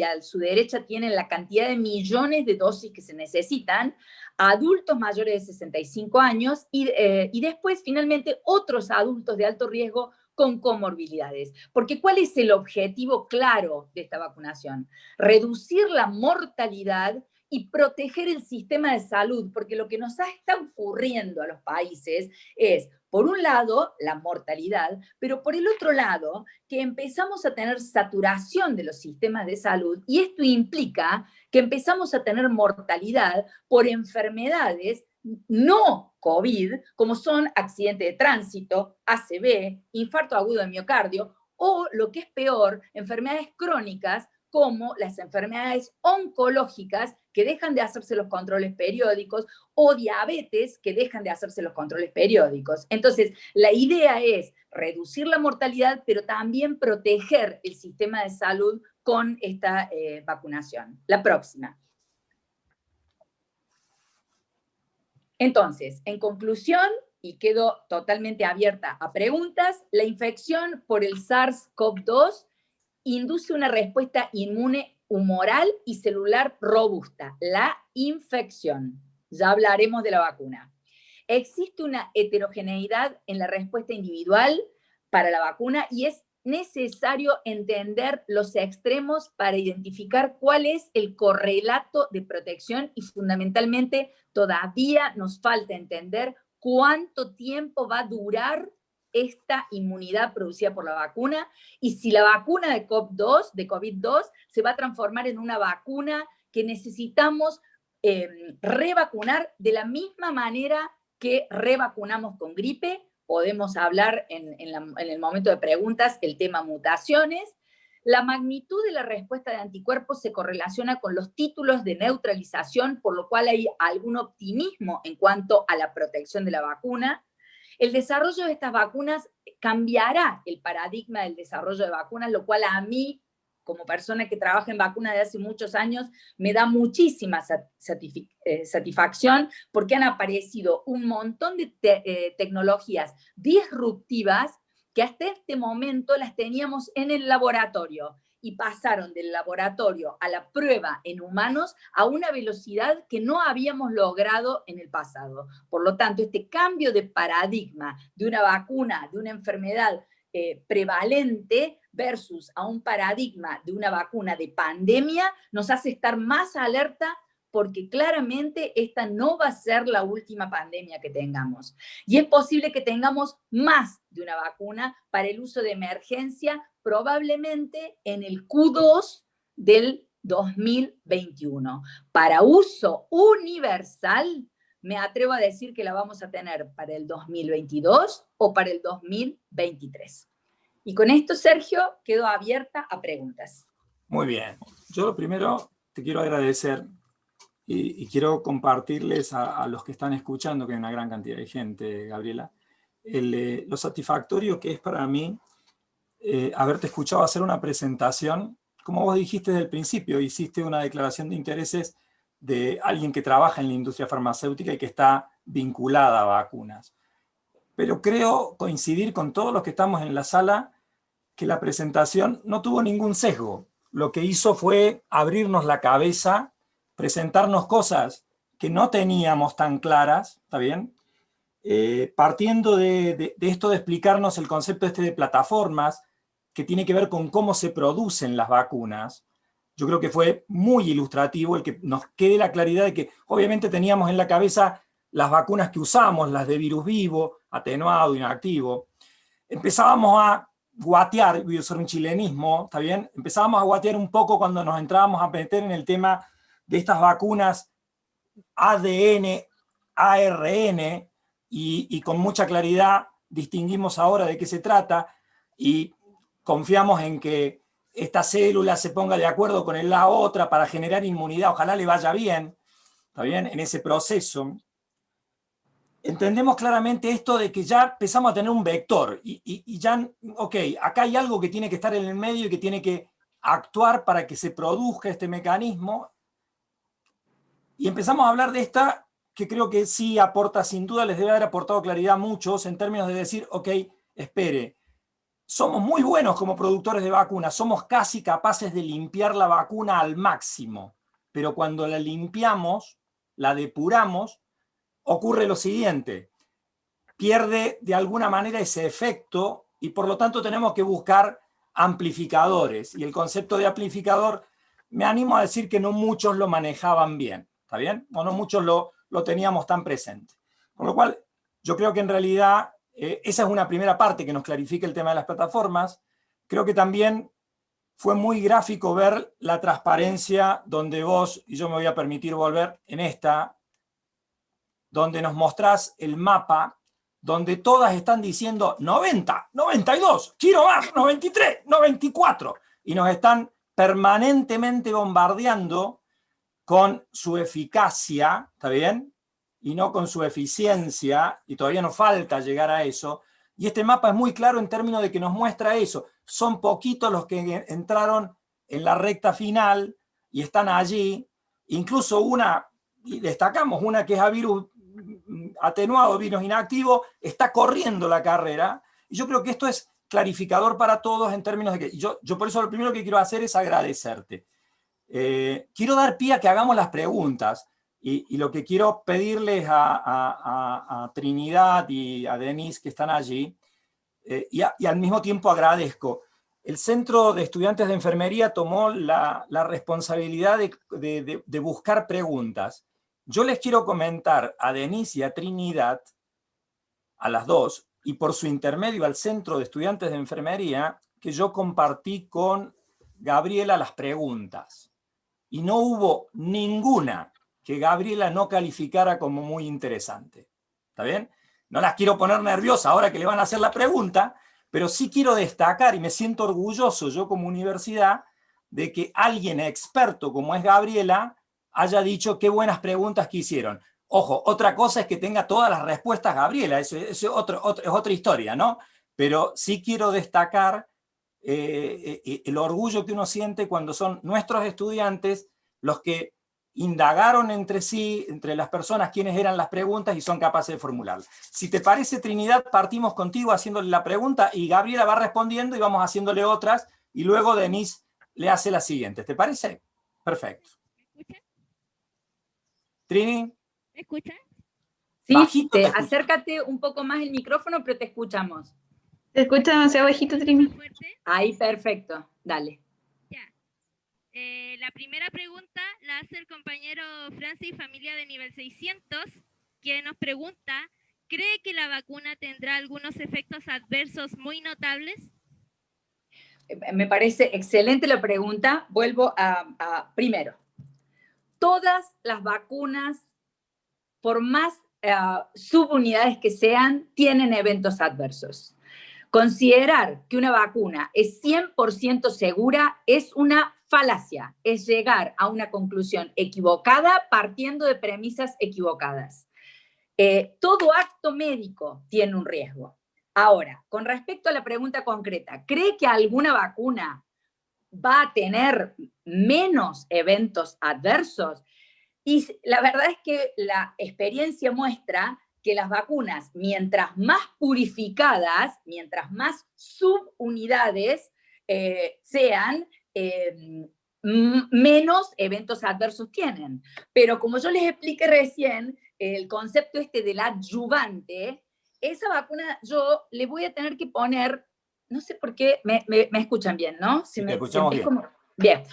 a su derecha tienen la cantidad de millones de dosis que se necesitan, adultos mayores de 65 años y después finalmente otros adultos de alto riesgo con comorbilidades. Porque ¿cuál es el objetivo claro de esta vacunación? Reducir la mortalidad y proteger el sistema de salud, porque lo que nos está ocurriendo a los países es, por un lado, la mortalidad, pero por el otro lado, que empezamos a tener saturación de los sistemas de salud, y esto implica que empezamos a tener mortalidad por enfermedades no COVID, como son accidente de tránsito, ACV, infarto agudo de miocardio, o lo que es peor, enfermedades crónicas, como las enfermedades oncológicas que dejan de hacerse los controles periódicos, o diabetes que dejan de hacerse los controles periódicos. Entonces, la idea es reducir la mortalidad, pero también proteger el sistema de salud con esta vacunación. La próxima. Entonces, en conclusión, y quedo totalmente abierta a preguntas, la infección por el SARS-CoV-2 induce una respuesta inmune humoral y celular robusta, la infección. Ya hablaremos de la vacuna. Existe una heterogeneidad en la respuesta individual para la vacuna y es necesario entender los extremos para identificar cuál es el correlato de protección y fundamentalmente todavía nos falta entender cuánto tiempo va a durar esta inmunidad producida por la vacuna y si la vacuna de COVID-2 se va a transformar en una vacuna que necesitamos revacunar de la misma manera que revacunamos con gripe. Podemos hablar en el momento de preguntas el tema mutaciones. La magnitud de la respuesta de anticuerpos se correlaciona con los títulos de neutralización, por lo cual hay algún optimismo en cuanto a la protección de la vacuna. El desarrollo de estas vacunas cambiará el paradigma del desarrollo de vacunas, lo cual a mí, como persona que trabaja en vacunas de hace muchos años, me da muchísima satisfacción porque han aparecido un montón de tecnologías disruptivas que hasta este momento las teníamos en el laboratorio y pasaron del laboratorio a la prueba en humanos a una velocidad que no habíamos logrado en el pasado. Por lo tanto, este cambio de paradigma de una vacuna, de una enfermedad prevalente versus a un paradigma de una vacuna de pandemia nos hace estar más alerta porque claramente esta no va a ser la última pandemia que tengamos. Y es posible que tengamos más de una vacuna para el uso de emergencia, probablemente en el Q2 del 2021. Para uso universal, me atrevo a decir que la vamos a tener para el 2022 o para el 2023. Y con esto, Sergio, quedo abierta a preguntas. Muy bien. Yo lo primero te quiero agradecer y quiero compartirles a los que están escuchando, que hay una gran cantidad de gente, Gabriela, lo satisfactorio que es para mí haberte escuchado hacer una presentación. Como vos dijiste desde el principio, hiciste una declaración de intereses de alguien que trabaja en la industria farmacéutica y que está vinculada a vacunas. Pero creo coincidir con todos los que estamos en la sala que la presentación no tuvo ningún sesgo. Lo que hizo fue abrirnos la cabeza, presentarnos cosas que no teníamos tan claras, ¿está bien? Partiendo de esto de explicarnos el concepto de plataformas, que tiene que ver con cómo se producen las vacunas. Yo creo que fue muy ilustrativo el que nos quede la claridad de que obviamente teníamos en la cabeza las vacunas que usamos, las de virus vivo, atenuado, inactivo. Empezábamos a guatear, voy a usar un chilenismo, ¿está bien? Empezábamos a guatear un poco cuando nos entrábamos a meter en el tema de estas vacunas ADN, ARN, y con mucha claridad distinguimos ahora de qué se trata y confiamos en que esta célula se ponga de acuerdo con la otra para generar inmunidad, ojalá le vaya bien, ¿está bien? En ese proceso. Entendemos claramente esto de que ya empezamos a tener un vector y ya, ok, acá hay algo que tiene que estar en el medio y que tiene que actuar para que se produzca este mecanismo. Y empezamos a hablar de esta, que creo que sí aporta, sin duda les debe haber aportado claridad a muchos en términos de decir, ok, espere, somos muy buenos como productores de vacunas, somos casi capaces de limpiar la vacuna al máximo, pero cuando la limpiamos, la depuramos, ocurre lo siguiente, pierde de alguna manera ese efecto y por lo tanto tenemos que buscar amplificadores. Y el concepto de amplificador, me animo a decir que no muchos lo manejaban bien, ¿está bien? O no muchos lo teníamos tan presente. Con lo cual, yo creo que en realidad esa es una primera parte que nos clarifica el tema de las plataformas. Creo que también fue muy gráfico ver la transparencia donde vos, y yo me voy a permitir volver en esta, donde nos mostrás el mapa, donde todas están diciendo 90, 92, quiero más, 93, 94, y nos están permanentemente bombardeando con su eficacia, ¿está bien? Y no con su eficiencia, y todavía nos falta llegar a eso. Y este mapa es muy claro en términos de que nos muestra eso. Son poquitos los que entraron en la recta final y están allí. Incluso una, y destacamos una que es a virus atenuado, virus inactivo, está corriendo la carrera. Y yo creo que esto es clarificador para todos en términos de que yo por eso lo primero que quiero hacer es agradecerte. Quiero dar pie a que hagamos las preguntas y lo que quiero pedirles a Trinidad y a Denise que están allí y al mismo tiempo agradezco. El Centro de Estudiantes de Enfermería tomó la responsabilidad de buscar preguntas. Yo les quiero comentar a Denise y a Trinidad, a las dos, y por su intermedio al Centro de Estudiantes de Enfermería, que yo compartí con Gabriela las preguntas. Y no hubo ninguna que Gabriela no calificara como muy interesante. ¿Está bien? No las quiero poner nerviosas ahora que le van a hacer la pregunta, pero sí quiero destacar, y me siento orgulloso yo como universidad, de que alguien experto como es Gabriela haya dicho qué buenas preguntas que hicieron. Ojo, otra cosa es que tenga todas las respuestas Gabriela, eso es otra historia, ¿no? Pero sí quiero destacar el orgullo que uno siente cuando son nuestros estudiantes los que indagaron entre sí, entre las personas, quiénes eran las preguntas y son capaces de formularlas. Si te parece, Trinidad, partimos contigo haciéndole la pregunta y Gabriela va respondiendo y vamos haciéndole otras y luego Denise le hace las siguientes. ¿Te parece? Perfecto. ¿Me escuchan? Trini. ¿Me escuchan? Sí, Bajito te escucho. acércate un poco más el micrófono, pero te escuchamos. ¿Te escucha demasiado bajito, Trini? ¿Más fuerte? Ahí, perfecto. Dale. Ya. La primera pregunta la hace el compañero Francis, familia de nivel 600, que nos pregunta, ¿cree que la vacuna tendrá algunos efectos adversos muy notables? Me parece excelente la pregunta. Vuelvo primero. Todas las vacunas, por más subunidades que sean, tienen eventos adversos. Considerar que una vacuna es 100% segura es una falacia, es llegar a una conclusión equivocada partiendo de premisas equivocadas. Todo acto médico tiene un riesgo. Ahora, con respecto a la pregunta concreta, ¿cree que alguna vacuna va a tener menos eventos adversos? Y la verdad es que la experiencia muestra que las vacunas, mientras más purificadas, mientras más subunidades sean, menos eventos adversos tienen. Pero como yo les expliqué recién, el concepto del adyuvante, esa vacuna yo le voy a tener que poner, no sé por qué, me escuchan bien, ¿no? Sí, te escuchamos bien. Bien,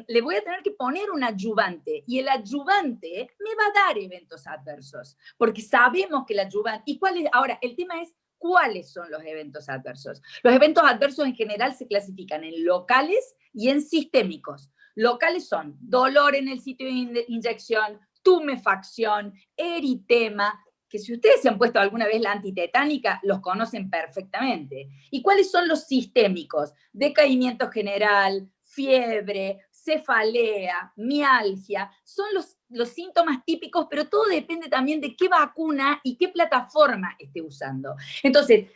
le voy a tener que poner un adyuvante y el adyuvante me va a dar eventos adversos, porque sabemos que el adyuvante, ahora, el tema es cuáles son los eventos adversos. Los eventos adversos en general se clasifican en locales y en sistémicos. Locales son dolor en el sitio de inyección, tumefacción, eritema, que si ustedes se han puesto alguna vez la antitetánica, los conocen perfectamente. ¿Y cuáles son los sistémicos? Decaimiento general, fiebre, cefalea, mialgia, son los síntomas típicos, pero todo depende también de qué vacuna y qué plataforma esté usando. Entonces,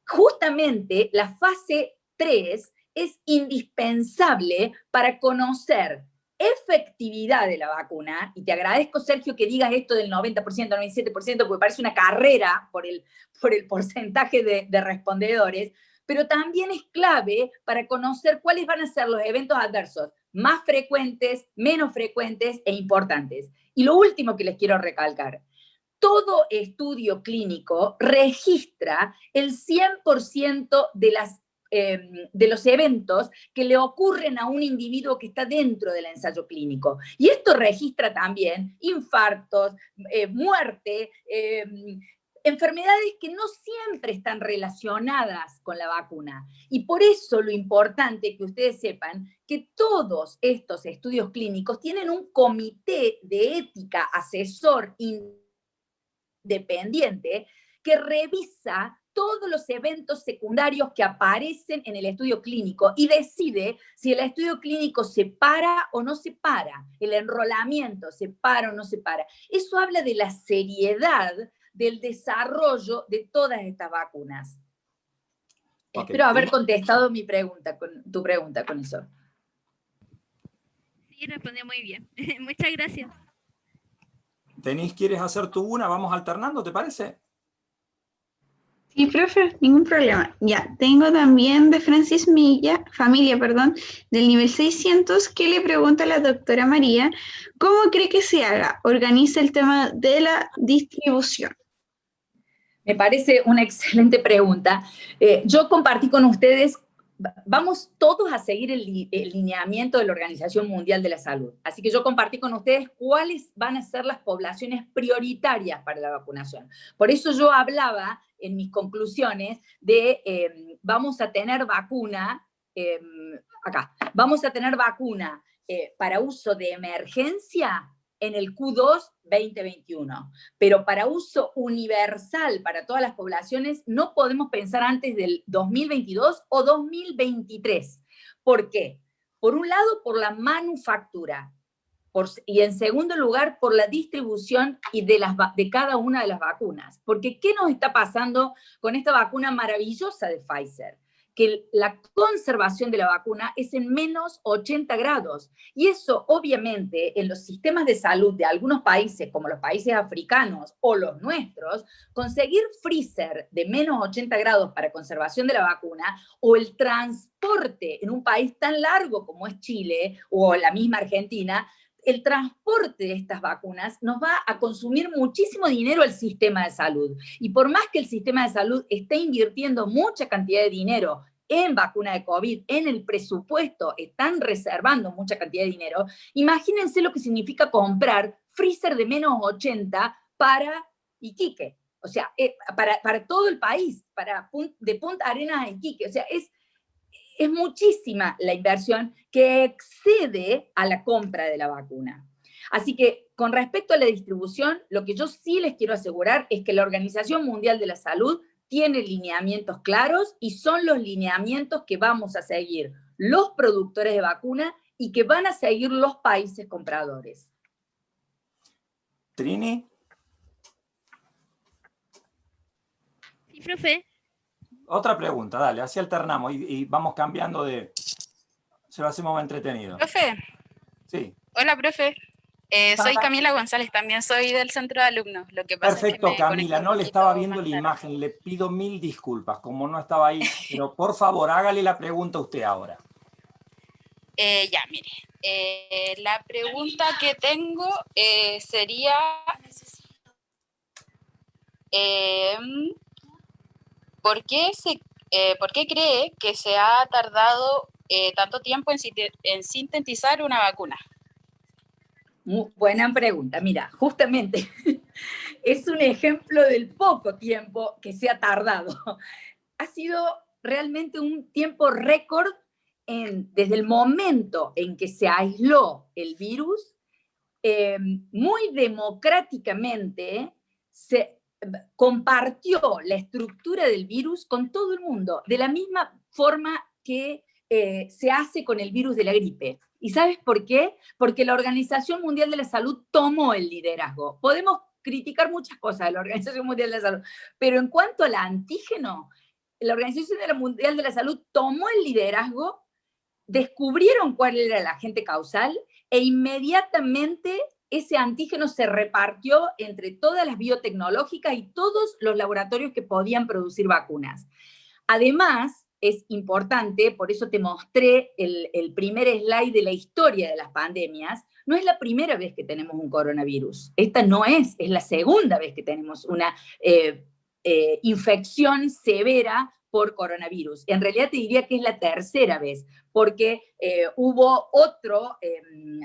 justamente la fase 3 es indispensable para conocer efectividad de la vacuna, y te agradezco, Sergio, que digas esto del 90%, 97%, porque parece una carrera por el porcentaje de respondedores. pero también es clave para conocer cuáles van a ser los eventos adversos más frecuentes, menos frecuentes e importantes. Y lo último que les quiero recalcar, todo estudio clínico registra el 100% de los eventos que le ocurren a un individuo que está dentro del ensayo clínico. Y esto registra también infartos, muerte, enfermedades que no siempre están relacionadas con la vacuna. Y por eso lo importante que ustedes sepan que todos estos estudios clínicos tienen un comité de ética asesor independiente que revisa todos los eventos secundarios que aparecen en el estudio clínico y decide si el estudio clínico se para o no se para, el enrolamiento se para o no se para. Eso habla de la seriedad del desarrollo de todas estas vacunas. Okay. Espero haber contestado tu pregunta con eso. Sí, respondió muy bien. Muchas gracias. Denise, ¿quieres hacer tú una? Vamos alternando, ¿te parece? Sí, profe, ningún problema. Ya, tengo también de Francis Familia, del nivel 600, que le pregunta a la doctora María, ¿cómo cree que se haga? Organiza el tema de la distribución. Me parece una excelente pregunta. Yo compartí con ustedes, vamos todos a seguir el lineamiento de la Organización Mundial de la Salud. Así que yo compartí con ustedes cuáles van a ser las poblaciones prioritarias para la vacunación. Por eso yo hablaba en mis conclusiones de vamos a tener vacuna, vamos a tener vacuna para uso de emergencia en el Q2 2021, pero para uso universal para todas las poblaciones no podemos pensar antes del 2022 o 2023. ¿Por qué? Por un lado, por la manufactura, y en segundo lugar, por la distribución y de cada una de las vacunas. Porque ¿qué nos está pasando con esta vacuna maravillosa de Pfizer? Que la conservación de la vacuna es en menos 80 grados. Y eso, obviamente, en los sistemas de salud de algunos países, como los países africanos o los nuestros, conseguir freezer de menos 80 grados para conservación de la vacuna, o el transporte en un país tan largo como es Chile, o la misma Argentina, el transporte de estas vacunas nos va a consumir muchísimo dinero el sistema de salud. Y por más que el sistema de salud esté invirtiendo mucha cantidad de dinero en vacuna de COVID, en el presupuesto están reservando mucha cantidad de dinero, imagínense lo que significa comprar freezer de menos 80 para Iquique. O sea, para todo el país, de Punta Arenas a Iquique. O sea, es muchísima la inversión que excede a la compra de la vacuna. Así que, con respecto a la distribución, lo que yo sí les quiero asegurar es que la Organización Mundial de la Salud tiene lineamientos claros y son los lineamientos que vamos a seguir los productores de vacuna y que van a seguir los países compradores. Trini. Sí, profe. Otra pregunta, dale, así alternamos y vamos cambiando se lo hacemos más entretenido. ¿Profe? Sí. Hola, profe. Soy Camila González, también soy del centro de alumnos. Lo que pasa Perfecto, es que Camila, no le estaba viendo la imagen, le pido 1000 disculpas, como no estaba ahí, pero por favor, hágale la pregunta a usted ahora. Ya, mire, la pregunta que tengo sería... ¿por qué cree que se ha tardado tanto tiempo en sintetizar una vacuna? Muy buena pregunta. Mira, justamente es un ejemplo del poco tiempo que se ha tardado. Ha sido realmente un tiempo récord desde el momento en que se aisló el virus, muy democráticamente se compartió la estructura del virus con todo el mundo, de la misma forma que se hace con el virus de la gripe. ¿Y sabes por qué? Porque la Organización Mundial de la Salud tomó el liderazgo. Podemos criticar muchas cosas de la Organización Mundial de la Salud, pero en cuanto al antígeno, la Organización Mundial de la Salud tomó el liderazgo, descubrieron cuál era el agente causal e inmediatamente ese antígeno se repartió entre todas las biotecnológicas y todos los laboratorios que podían producir vacunas. Además, es importante, por eso te mostré el primer slide de la historia de las pandemias. No es la primera vez que tenemos un coronavirus. Esta no es la segunda vez que tenemos una infección severa por coronavirus. En realidad te diría que es la tercera vez, porque hubo otro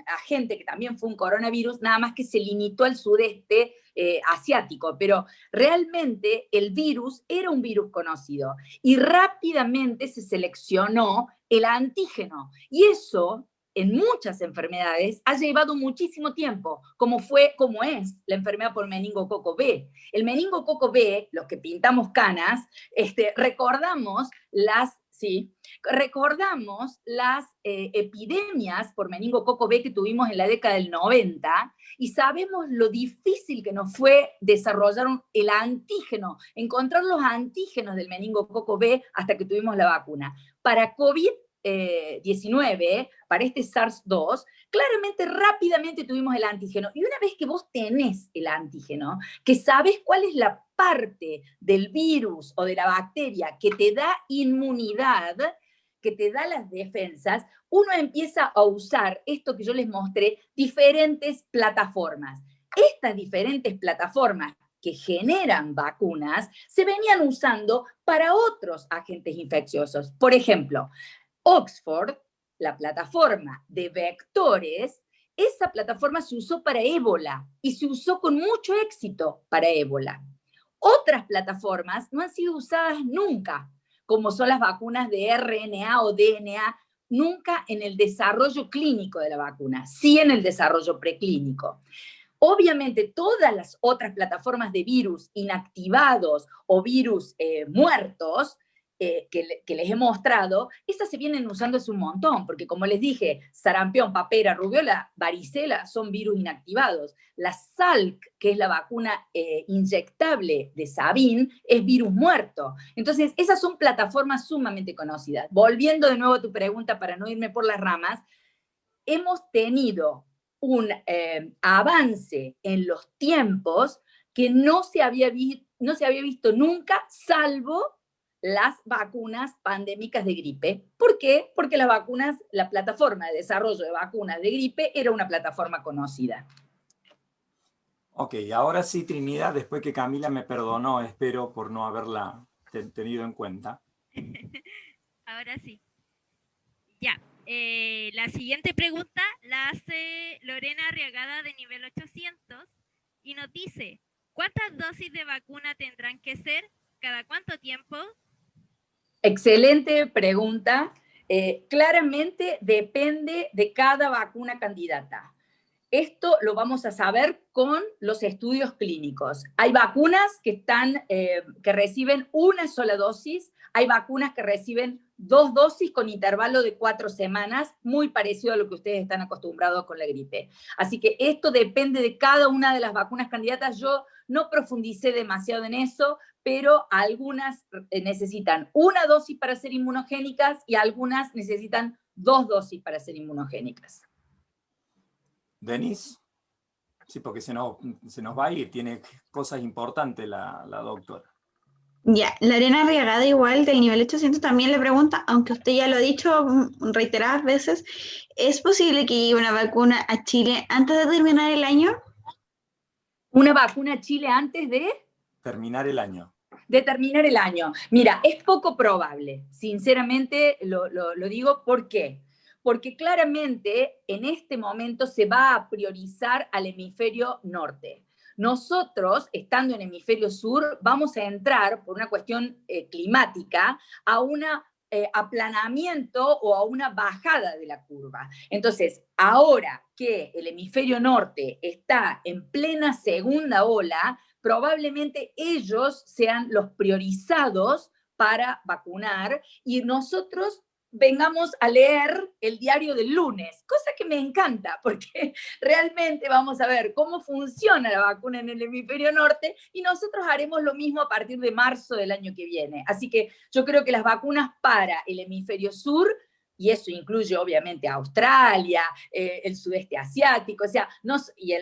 agente que también fue un coronavirus, nada más que se limitó al sudeste asiático, pero realmente el virus era un virus conocido y rápidamente se seleccionó el antígeno, y eso en muchas enfermedades ha llevado muchísimo tiempo, como es la enfermedad por meningococo B. El meningococo B, los que pintamos canas, recordamos las epidemias por meningococo B que tuvimos en la década del 90, y sabemos lo difícil que nos fue desarrollar el antígeno, encontrar los antígenos del meningococo B hasta que tuvimos la vacuna. Para COVID-19, para este SARS-2, claramente, rápidamente tuvimos el antígeno. Y una vez que vos tenés el antígeno, que sabés cuál es la parte del virus o de la bacteria que te da inmunidad, que te da las defensas, uno empieza a usar esto que yo les mostré, diferentes plataformas. Estas diferentes plataformas que generan vacunas se venían usando para otros agentes infecciosos. Por ejemplo, Oxford, la plataforma de vectores, esa plataforma se usó para ébola y se usó con mucho éxito para ébola. Otras plataformas no han sido usadas nunca, como son las vacunas de RNA o DNA, nunca en el desarrollo clínico de la vacuna, sí en el desarrollo preclínico. Obviamente, todas las otras plataformas de virus inactivados o virus muertos que les he mostrado, estas se vienen usando hace un montón, porque como les dije, sarampión, papera, rubiola, varicela son virus inactivados. La Salk, que es la vacuna inyectable de Sabin, es virus muerto. Entonces, esas son plataformas sumamente conocidas. Volviendo de nuevo a tu pregunta para no irme por las ramas, hemos tenido un avance en los tiempos que no se había visto nunca, salvo las vacunas pandémicas de gripe. ¿Por qué? Porque las vacunas, la plataforma de desarrollo de vacunas de gripe era una plataforma conocida. Ok, ahora sí, Trinidad, después que Camila me perdonó, espero, por no haberla tenido en cuenta. Ahora sí. Ya. La siguiente pregunta la hace Lorena Arriagada de nivel 800 y nos dice, ¿cuántas dosis de vacuna tendrán que ser? ¿Cada cuánto tiempo? Excelente pregunta. Claramente depende de cada vacuna candidata. Esto lo vamos a saber con los estudios clínicos. Hay vacunas que reciben una sola dosis, hay vacunas que reciben 2 dosis con intervalo de 4 semanas, muy parecido a lo que ustedes están acostumbrados con la gripe. Así que esto depende de cada una de las vacunas candidatas. Yo no profundicé demasiado en eso, pero algunas necesitan 1 dosis para ser inmunogénicas y algunas necesitan 2 dosis para ser inmunogénicas. ¿Denis? Sí, porque se nos va y tiene cosas importantes la doctora. Ya, Lorena Arriagada igual del nivel 800 también le pregunta, aunque usted ya lo ha dicho reiteradas veces, ¿es posible que llegue una vacuna a Chile antes de terminar el año? ¿Una vacuna a Chile antes de? Terminar el año. De terminar el año. Mira, es poco probable, sinceramente lo digo, ¿por qué? Porque claramente en este momento se va a priorizar al hemisferio norte. Nosotros, estando en hemisferio sur, vamos a entrar, por una cuestión climática, a un aplanamiento o a una bajada de la curva. Entonces, ahora que el hemisferio norte está en plena segunda ola, probablemente ellos sean los priorizados para vacunar y nosotros vengamos a leer el diario del lunes, cosa que me encanta, porque realmente vamos a ver cómo funciona la vacuna en el hemisferio norte y nosotros haremos lo mismo a partir de marzo del año que viene. Así que yo creo que las vacunas para el hemisferio sur, y eso incluye obviamente a Australia, el sudeste asiático, o sea, y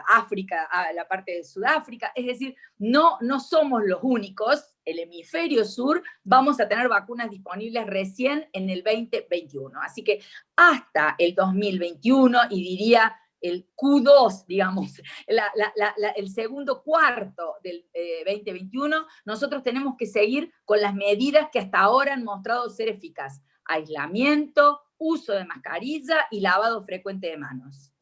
África, la parte de Sudáfrica, es decir, no somos los únicos el hemisferio sur, vamos a tener vacunas disponibles recién en el 2021. Así que hasta el 2021, y diría el Q2, digamos, el segundo cuarto del 2021, nosotros tenemos que seguir con las medidas que hasta ahora han mostrado ser eficaces. Aislamiento, uso de mascarilla y lavado frecuente de manos.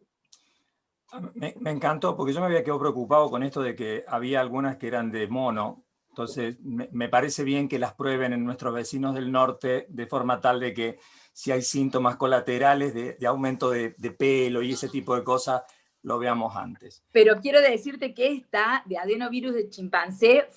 Me encantó, porque yo me había quedado preocupado con esto de que había algunas que eran de mono. Entonces, me parece bien que las prueben en nuestros vecinos del norte, de forma tal de que si hay síntomas colaterales de aumento de pelo y ese tipo de cosas, lo veamos antes. Pero quiero decirte que esta de adenovirus de chimpancé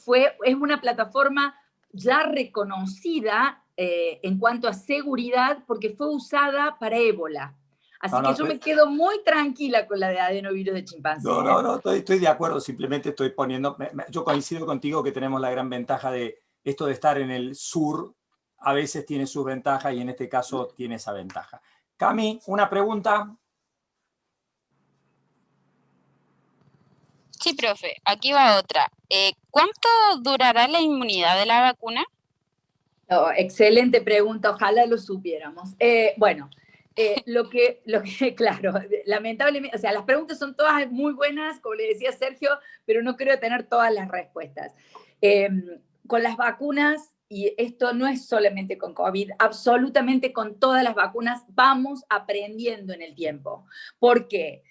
es una plataforma ya reconocida en cuanto a seguridad, porque fue usada para ébola. Así que yo me quedo muy tranquila con la de adenovirus de chimpancé. No, estoy de acuerdo, simplemente estoy poniendo... Yo coincido contigo que tenemos la gran ventaja de esto de estar en el sur, a veces tiene sus ventajas y en este caso tiene esa ventaja. Cami, una pregunta. Sí, profe, aquí va otra. ¿Cuánto durará la inmunidad de la vacuna? Oh, excelente pregunta, ojalá lo supiéramos. Bueno, claro, lamentablemente, o sea, las preguntas son todas muy buenas, como le decía Sergio, pero no creo tener todas las respuestas. Con las vacunas, y esto no es solamente con COVID, absolutamente con todas las vacunas vamos aprendiendo en el tiempo. ¿Por qué?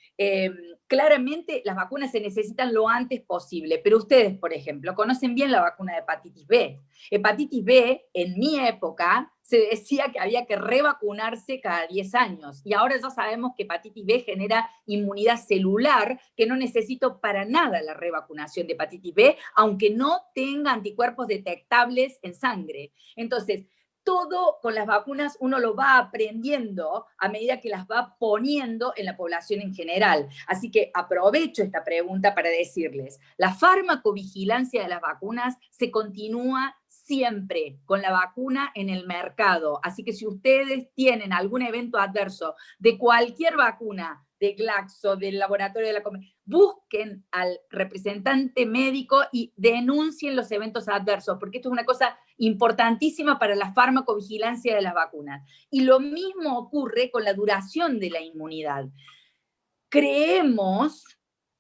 Claramente las vacunas se necesitan lo antes posible, pero ustedes, por ejemplo, conocen bien la vacuna de hepatitis B. Hepatitis B, en mi época, se decía que había que revacunarse cada 10 años, y ahora ya sabemos que hepatitis B genera inmunidad celular, que no necesito para nada la revacunación de hepatitis B, aunque no tenga anticuerpos detectables en sangre. Entonces, todo con las vacunas uno lo va aprendiendo a medida que las va poniendo en la población en general. Así que aprovecho esta pregunta para decirles, la farmacovigilancia de las vacunas se continúa siempre con la vacuna en el mercado. Así que si ustedes tienen algún evento adverso de cualquier vacuna, de Glaxo, del laboratorio de la Comer, busquen al representante médico y denuncien los eventos adversos, porque esto es una cosa importantísima para la farmacovigilancia de las vacunas. Y lo mismo ocurre con la duración de la inmunidad. Creemos,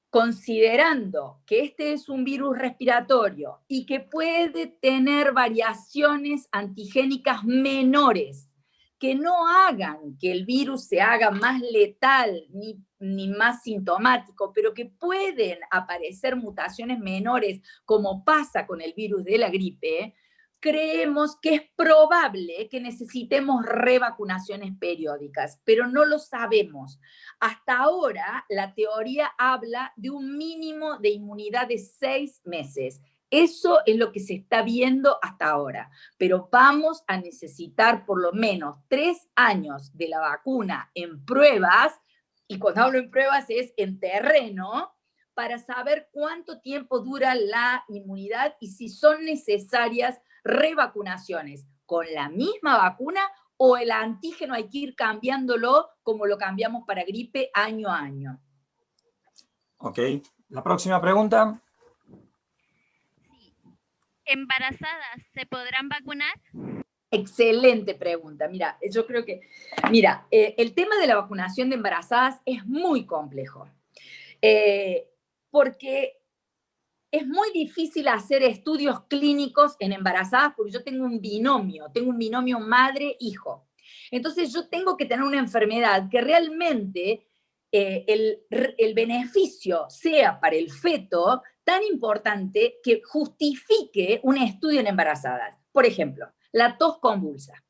considerando que este es un virus respiratorio y que puede tener variaciones antigénicas menores, que no hagan que el virus se haga más letal ni más sintomático, pero que pueden aparecer mutaciones menores, como pasa con el virus de la gripe, creemos que es probable que necesitemos revacunaciones periódicas, pero no lo sabemos. Hasta ahora, la teoría habla de un mínimo de inmunidad de 6 meses. Eso es lo que se está viendo hasta ahora, pero vamos a necesitar por lo menos 3 años de la vacuna en pruebas, y cuando hablo en pruebas es en terreno, para saber cuánto tiempo dura la inmunidad y si son necesarias revacunaciones con la misma vacuna o el antígeno hay que ir cambiándolo como lo cambiamos para gripe año a año. Ok, la próxima pregunta. ¿Embarazadas se podrán vacunar? Excelente pregunta. Mira, yo creo que, el tema de la vacunación de embarazadas es muy complejo, porque es muy difícil hacer estudios clínicos en embarazadas, porque yo tengo un binomio madre-hijo. Entonces yo tengo que tener una enfermedad que realmente el beneficio sea para el feto tan importante que justifique un estudio en embarazadas. Por ejemplo, la tos convulsa.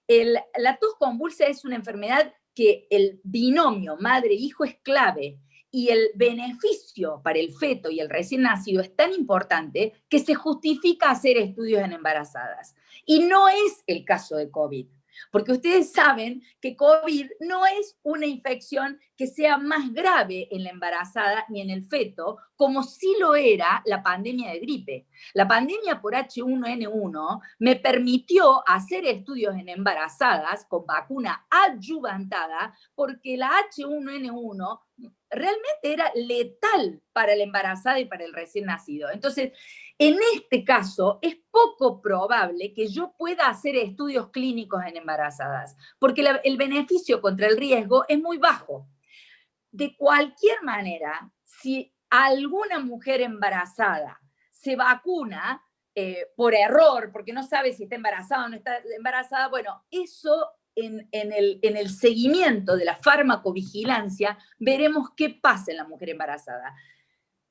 La tos convulsa es una enfermedad que el binomio madre-hijo es clave, y el beneficio para el feto y el recién nacido es tan importante que se justifica hacer estudios en embarazadas. Y no es el caso de COVID, porque ustedes saben que COVID no es una infección que sea más grave en la embarazada ni en el feto, como sí lo era la pandemia de gripe. La pandemia por H1N1 me permitió hacer estudios en embarazadas con vacuna adyuvantada, porque la H1N1 realmente era letal para la embarazada y para el recién nacido. Entonces, en este caso, es poco probable que yo pueda hacer estudios clínicos en embarazadas, porque el beneficio contra el riesgo es muy bajo. De cualquier manera, si alguna mujer embarazada se vacuna por error, porque no sabe si está embarazada o no está embarazada, bueno, eso en el seguimiento de la farmacovigilancia veremos qué pasa en la mujer embarazada.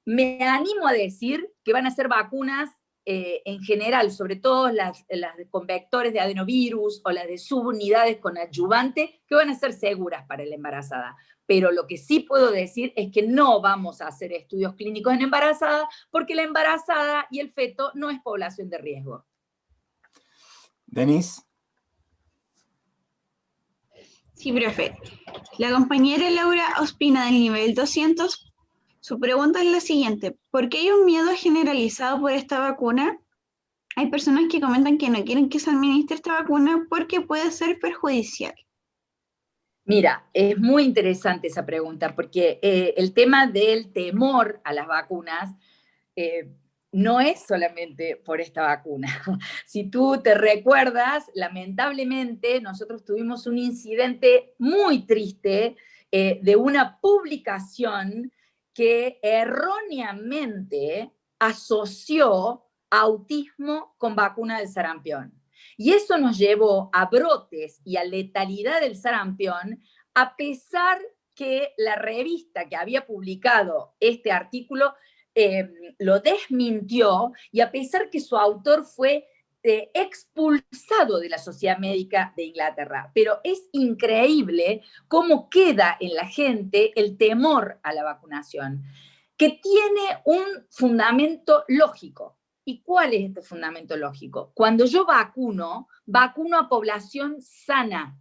Me animo a decir que van a ser vacunas en general, sobre todo las con vectores de adenovirus o las de subunidades con adyuvante, que van a ser seguras para la embarazada. Pero lo que sí puedo decir es que no vamos a hacer estudios clínicos en embarazada, porque la embarazada y el feto no es población de riesgo. Denise. Sí, profe. La compañera Laura Ospina del nivel 200, su pregunta es la siguiente. ¿Por qué hay un miedo generalizado por esta vacuna? Hay personas que comentan que no quieren que se administre esta vacuna porque puede ser perjudicial. Mira, es muy interesante esa pregunta, porque el tema del temor a las vacunas no es solamente por esta vacuna. Si tú te recuerdas, lamentablemente nosotros tuvimos un incidente muy triste de una publicación que erróneamente asoció autismo con vacuna del sarampión. Y eso nos llevó a brotes y a letalidad del sarampión, a pesar que la revista que había publicado este artículo lo desmintió, y a pesar que su autor fue expulsado de la Sociedad Médica de Inglaterra. Pero es increíble cómo queda en la gente el temor a la vacunación, que tiene un fundamento lógico. ¿Y cuál es este fundamento lógico? Cuando yo vacuno a población sana.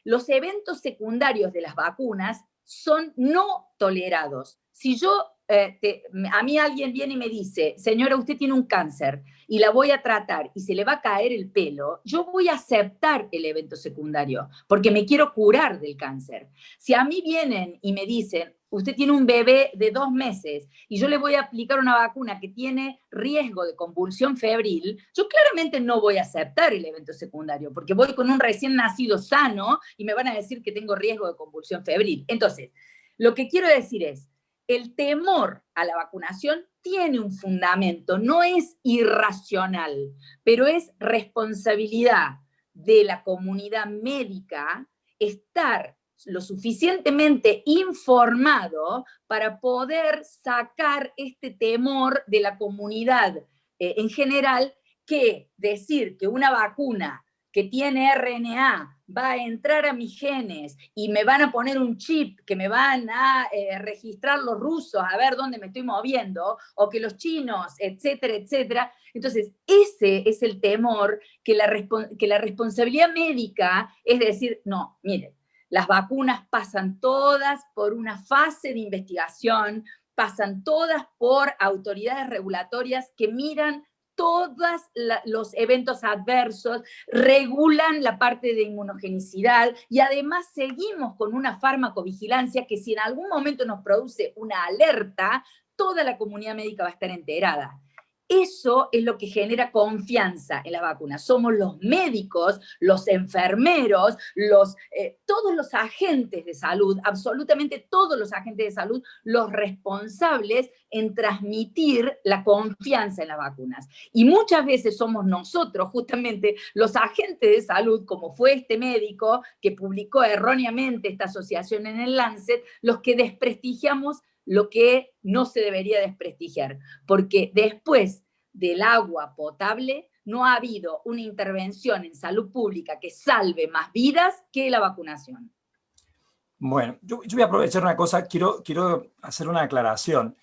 Los eventos secundarios de las vacunas son no tolerados. Si yo, a mí alguien viene y me dice, señora, usted tiene un cáncer y la voy a tratar y se le va a caer el pelo, yo voy a aceptar el evento secundario porque me quiero curar del cáncer. Si a mí vienen y me dicen, usted tiene un bebé de 2 meses y yo le voy a aplicar una vacuna que tiene riesgo de convulsión febril, yo claramente no voy a aceptar el evento secundario, porque voy con un recién nacido sano y me van a decir que tengo riesgo de convulsión febril. Entonces, lo que quiero decir es, el temor a la vacunación tiene un fundamento, no es irracional, pero es responsabilidad de la comunidad médica estar lo suficientemente informado para poder sacar este temor de la comunidad en general, que decir que una vacuna que tiene RNA va a entrar a mis genes y me van a poner un chip que me van a registrar los rusos a ver dónde me estoy moviendo, o que los chinos, etcétera, etcétera. Entonces, ese es el temor, que la responsabilidad médica es decir, no, miren, las vacunas pasan todas por una fase de investigación, pasan todas por autoridades regulatorias que miran todos los eventos adversos, regulan la parte de inmunogenicidad, y además seguimos con una farmacovigilancia que si en algún momento nos produce una alerta, toda la comunidad médica va a estar enterada. Eso es lo que genera confianza en las vacunas. Somos los médicos, los enfermeros, todos los agentes de salud, absolutamente todos los agentes de salud, los responsables en transmitir la confianza en las vacunas. Y muchas veces somos nosotros, justamente, los agentes de salud, como fue este médico que publicó erróneamente esta asociación en el Lancet, los que desprestigiamos lo que no se debería desprestigiar, porque después del agua potable no ha habido una intervención en salud pública que salve más vidas que la vacunación. Bueno, yo voy a aprovechar una cosa, quiero hacer una aclaración.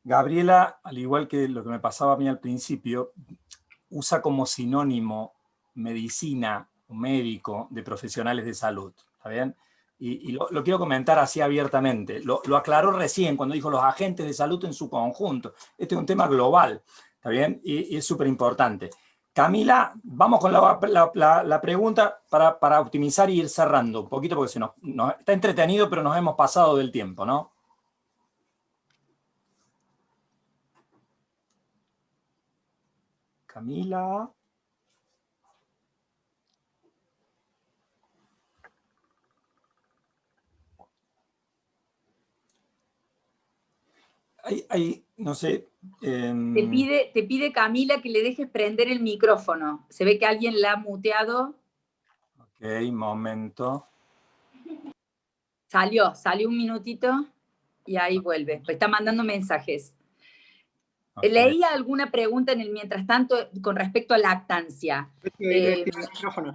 Gabriela, al igual que lo que me pasaba a mí al principio, usa como sinónimo medicina o médico de profesionales de salud, ¿está bien? Y lo quiero comentar así abiertamente. Lo aclaró recién cuando dijo los agentes de salud en su conjunto. Este es un tema global, ¿está bien? Y es súper importante. Camila, vamos con la pregunta para optimizar y ir cerrando un poquito, porque está entretenido, pero nos hemos pasado del tiempo, ¿no? Camila. No sé. Te pide Camila que le dejes prender el micrófono. Se ve que alguien la ha muteado. Ok, momento. Salió un minutito y ahí vuelve. Está mandando mensajes. Okay. Leía alguna pregunta en el mientras tanto con respecto a lactancia.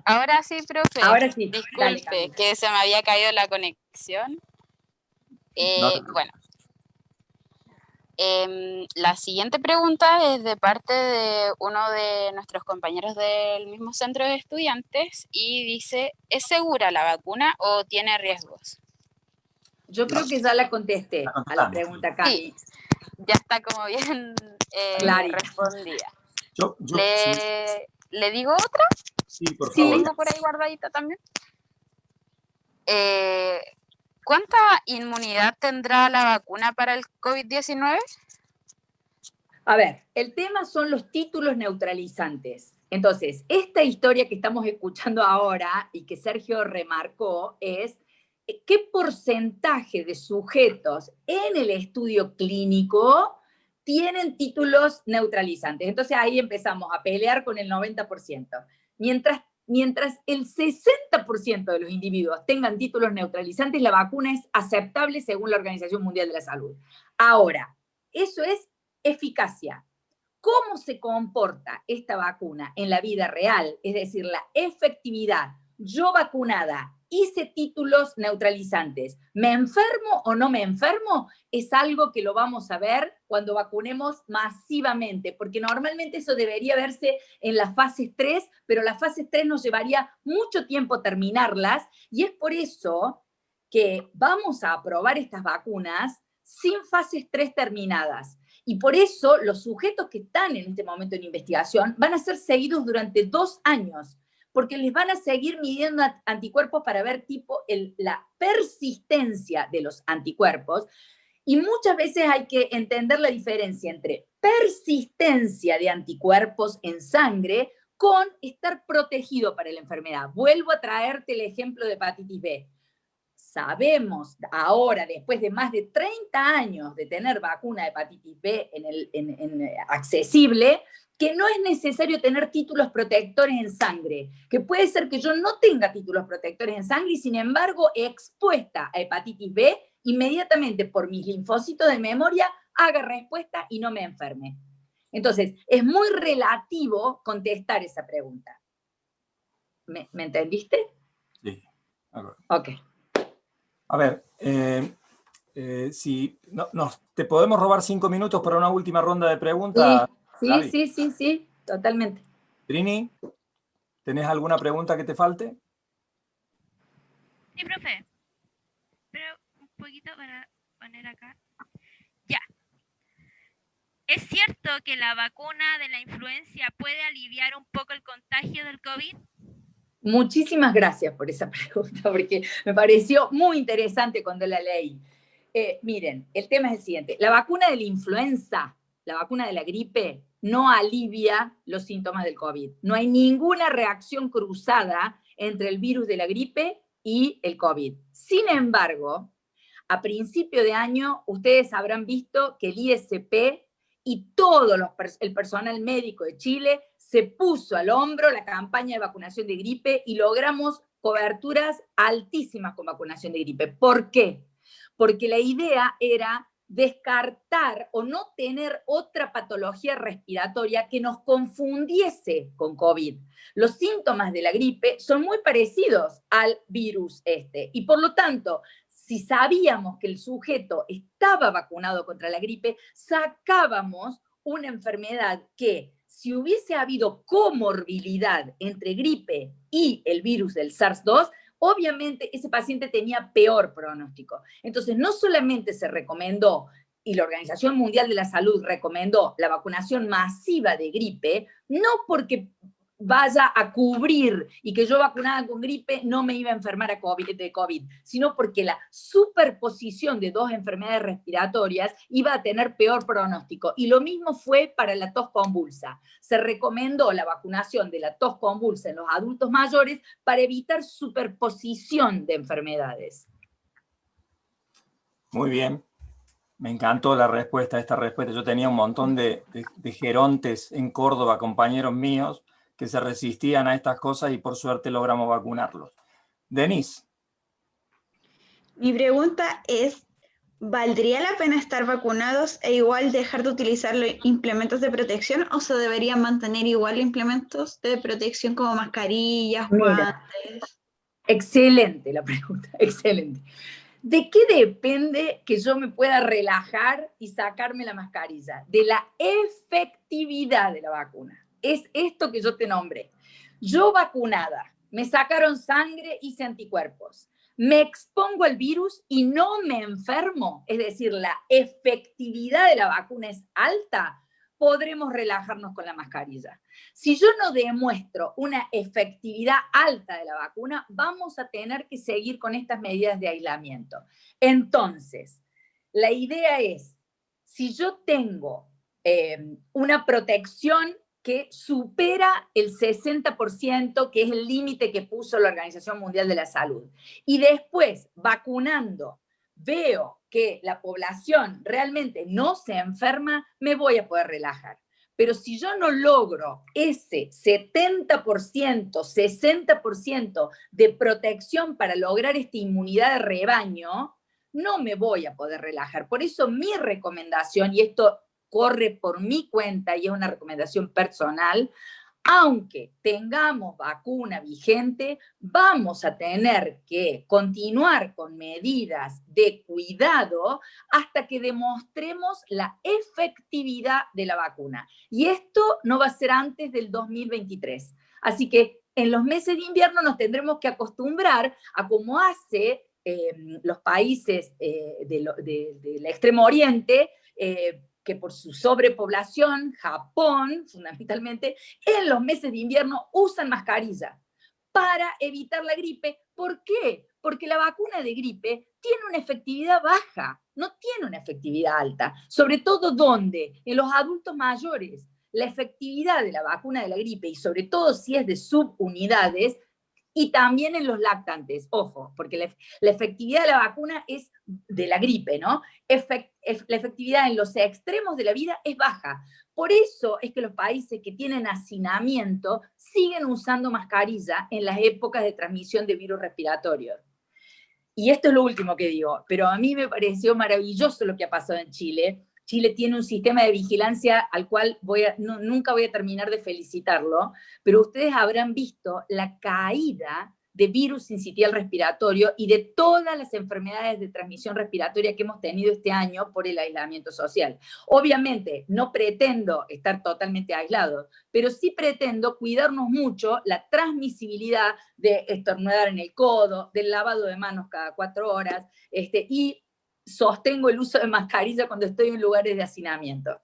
Ahora sí, profe. Ahora sí. Disculpe, dale, que se me había caído la conexión. Bueno. La siguiente pregunta es de parte de uno de nuestros compañeros del mismo centro de estudiantes y dice, ¿es segura la vacuna o tiene riesgos? Yo creo que ya la contesté a la pregunta, Cami. Sí, ya está como bien respondida. ¿Le digo otra? Sí, por favor. Tengo por ahí guardadita también. ¿Cuánta inmunidad tendrá la vacuna para el COVID-19? A ver, el tema son los títulos neutralizantes. Entonces, esta historia que estamos escuchando ahora y que Sergio remarcó es qué porcentaje de sujetos en el estudio clínico tienen títulos neutralizantes. Entonces ahí empezamos a pelear con el 90%. Mientras el 60% de los individuos tengan títulos neutralizantes, la vacuna es aceptable según la Organización Mundial de la Salud. Ahora, eso es eficacia. ¿Cómo se comporta esta vacuna en la vida real? Es decir, la efectividad. Yo vacunada, hice títulos neutralizantes. ¿Me enfermo o no me enfermo? Es algo que lo vamos a ver cuando vacunemos masivamente, porque normalmente eso debería verse en las fases 3, pero las fases 3 nos llevaría mucho tiempo terminarlas, y es por eso que vamos a aprobar estas vacunas sin fases 3 terminadas. Y por eso los sujetos que están en este momento en investigación van a ser seguidos durante 2 años, porque les van a seguir midiendo anticuerpos para ver la persistencia de los anticuerpos. Y muchas veces hay que entender la diferencia entre persistencia de anticuerpos en sangre con estar protegido para la enfermedad. Vuelvo a traerte el ejemplo de hepatitis B. Sabemos ahora, después de más de 30 años de tener vacuna de hepatitis B accesible, que no es necesario tener títulos protectores en sangre, que puede ser que yo no tenga títulos protectores en sangre y sin embargo expuesta a hepatitis B, inmediatamente por mis linfocitos de memoria haga respuesta y no me enferme. Entonces, es muy relativo contestar esa pregunta. ¿Me entendiste? Sí. Ok. A ver, ¿te podemos robar 5 minutos para una última ronda de preguntas? Sí, totalmente. Trini, ¿tenés alguna pregunta que te falte? Sí, profe. Pero un poquito para poner acá. Ya. ¿Es cierto que la vacuna de la influenza puede aliviar un poco el contagio del COVID? Muchísimas gracias por esa pregunta, porque me pareció muy interesante cuando la leí. Miren, el tema es el siguiente. La vacuna de la influenza, la vacuna de la gripe, no alivia los síntomas del COVID. No hay ninguna reacción cruzada entre el virus de la gripe y el COVID. Sin embargo, a principio de año, ustedes habrán visto que el ISP y todo el personal médico de Chile se puso al hombro la campaña de vacunación de gripe y logramos coberturas altísimas con vacunación de gripe. ¿Por qué? Porque la idea era descartar o no tener otra patología respiratoria que nos confundiese con COVID. Los síntomas de la gripe son muy parecidos al virus y por lo tanto, si sabíamos que el sujeto estaba vacunado contra la gripe, sacábamos una enfermedad que, si hubiese habido comorbilidad entre gripe y el virus del SARS-2, obviamente ese paciente tenía peor pronóstico. Entonces, no solamente se recomendó y la Organización Mundial de la Salud recomendó la vacunación masiva de gripe, no porque vaya a cubrir y que yo vacunada con gripe no me iba a enfermar de COVID, sino porque la superposición de dos enfermedades respiratorias iba a tener peor pronóstico. Y lo mismo fue para la tos convulsa. Se recomendó la vacunación de la tos convulsa en los adultos mayores para evitar superposición de enfermedades. Muy bien. Me encantó la respuesta, esta respuesta. Yo tenía un montón de gerontes en Córdoba, compañeros míos, que se resistían a estas cosas y por suerte logramos vacunarlos. Denise. Mi pregunta es, ¿valdría la pena estar vacunados e igual dejar de utilizar los implementos de protección o se deberían mantener igual implementos de protección como mascarillas, guantes? Excelente la pregunta, excelente. ¿De qué depende que yo me pueda relajar y sacarme la mascarilla? De la efectividad de la vacuna. Es esto que yo te nombré. Yo vacunada, me sacaron sangre, hice anticuerpos, me expongo al virus y no me enfermo, es decir, la efectividad de la vacuna es alta, podremos relajarnos con la mascarilla. Si yo no demuestro una efectividad alta de la vacuna, vamos a tener que seguir con estas medidas de aislamiento. Entonces, la idea es, si yo tengo una protección que supera el 60%, que es el límite que puso la Organización Mundial de la Salud, y después, vacunando, veo que la población realmente no se enferma, me voy a poder relajar. Pero si yo no logro ese 70%, 60% de protección para lograr esta inmunidad de rebaño, no me voy a poder relajar. Por eso mi recomendación, y esto corre por mi cuenta y es una recomendación personal, aunque tengamos vacuna vigente, vamos a tener que continuar con medidas de cuidado hasta que demostremos la efectividad de la vacuna. Y esto no va a ser antes del 2023. Así que en los meses de invierno nos tendremos que acostumbrar a cómo hace los países del Extremo Oriente, que por su sobrepoblación, Japón fundamentalmente, en los meses de invierno usan mascarilla para evitar la gripe. ¿Por qué? Porque la vacuna de gripe tiene una efectividad baja, no tiene una efectividad alta. Sobre todo, ¿dónde? En los adultos mayores. La efectividad de la vacuna de la gripe, y sobre todo si es de subunidades, y también en los lactantes, ojo, porque la efectividad de la vacuna es de la gripe, ¿no? La efectividad en los extremos de la vida es baja. Por eso es que los países que tienen hacinamiento siguen usando mascarilla en las épocas de transmisión de virus respiratorios. Y esto es lo último que digo, pero a mí me pareció maravilloso lo que ha pasado en Chile. Chile tiene un sistema de vigilancia al cual nunca voy a terminar de felicitarlo, pero ustedes habrán visto la caída de virus sincitial respiratorio y de todas las enfermedades de transmisión respiratoria que hemos tenido este año por el aislamiento social. Obviamente, no pretendo estar totalmente aislados, pero sí pretendo cuidarnos mucho la transmisibilidad de estornudar en el codo, del lavado de manos cada 4 horas, y sostengo el uso de mascarilla cuando estoy en lugares de hacinamiento.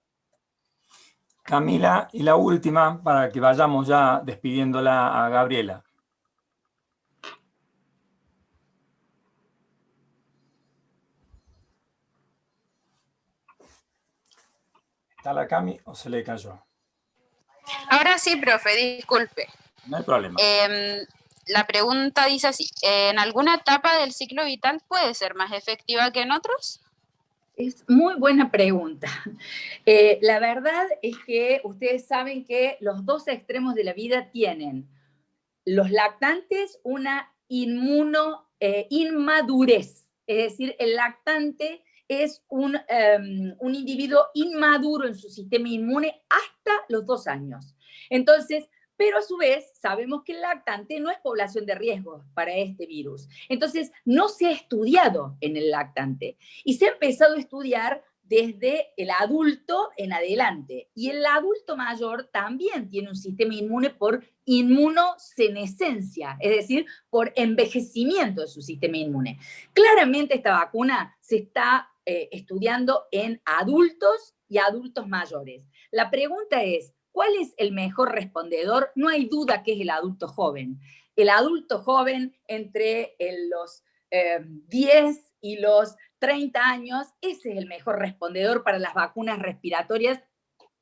Camila, y la última, para que vayamos ya despidiéndola a Gabriela. ¿Está la Cami o se le cayó? Ahora sí, profe, disculpe. No hay problema. La pregunta dice así, ¿en alguna etapa del ciclo vital puede ser más efectiva que en otros? Es muy buena pregunta. La verdad es que ustedes saben que los dos extremos de la vida tienen los lactantes una inmadurez. Es decir, el lactante es un individuo inmaduro en su sistema inmune hasta los 2 años. Entonces, pero a su vez sabemos que el lactante no es población de riesgo para este virus. Entonces, no se ha estudiado en el lactante. Y se ha empezado a estudiar desde el adulto en adelante. Y el adulto mayor también tiene un sistema inmune por inmunosenescencia, es decir, por envejecimiento de su sistema inmune. Claramente esta vacuna se está estudiando en adultos y adultos mayores. La pregunta es, ¿cuál es el mejor respondedor? No hay duda que es el adulto joven. El adulto joven entre los 10 y los 30 años, ese es el mejor respondedor para las vacunas respiratorias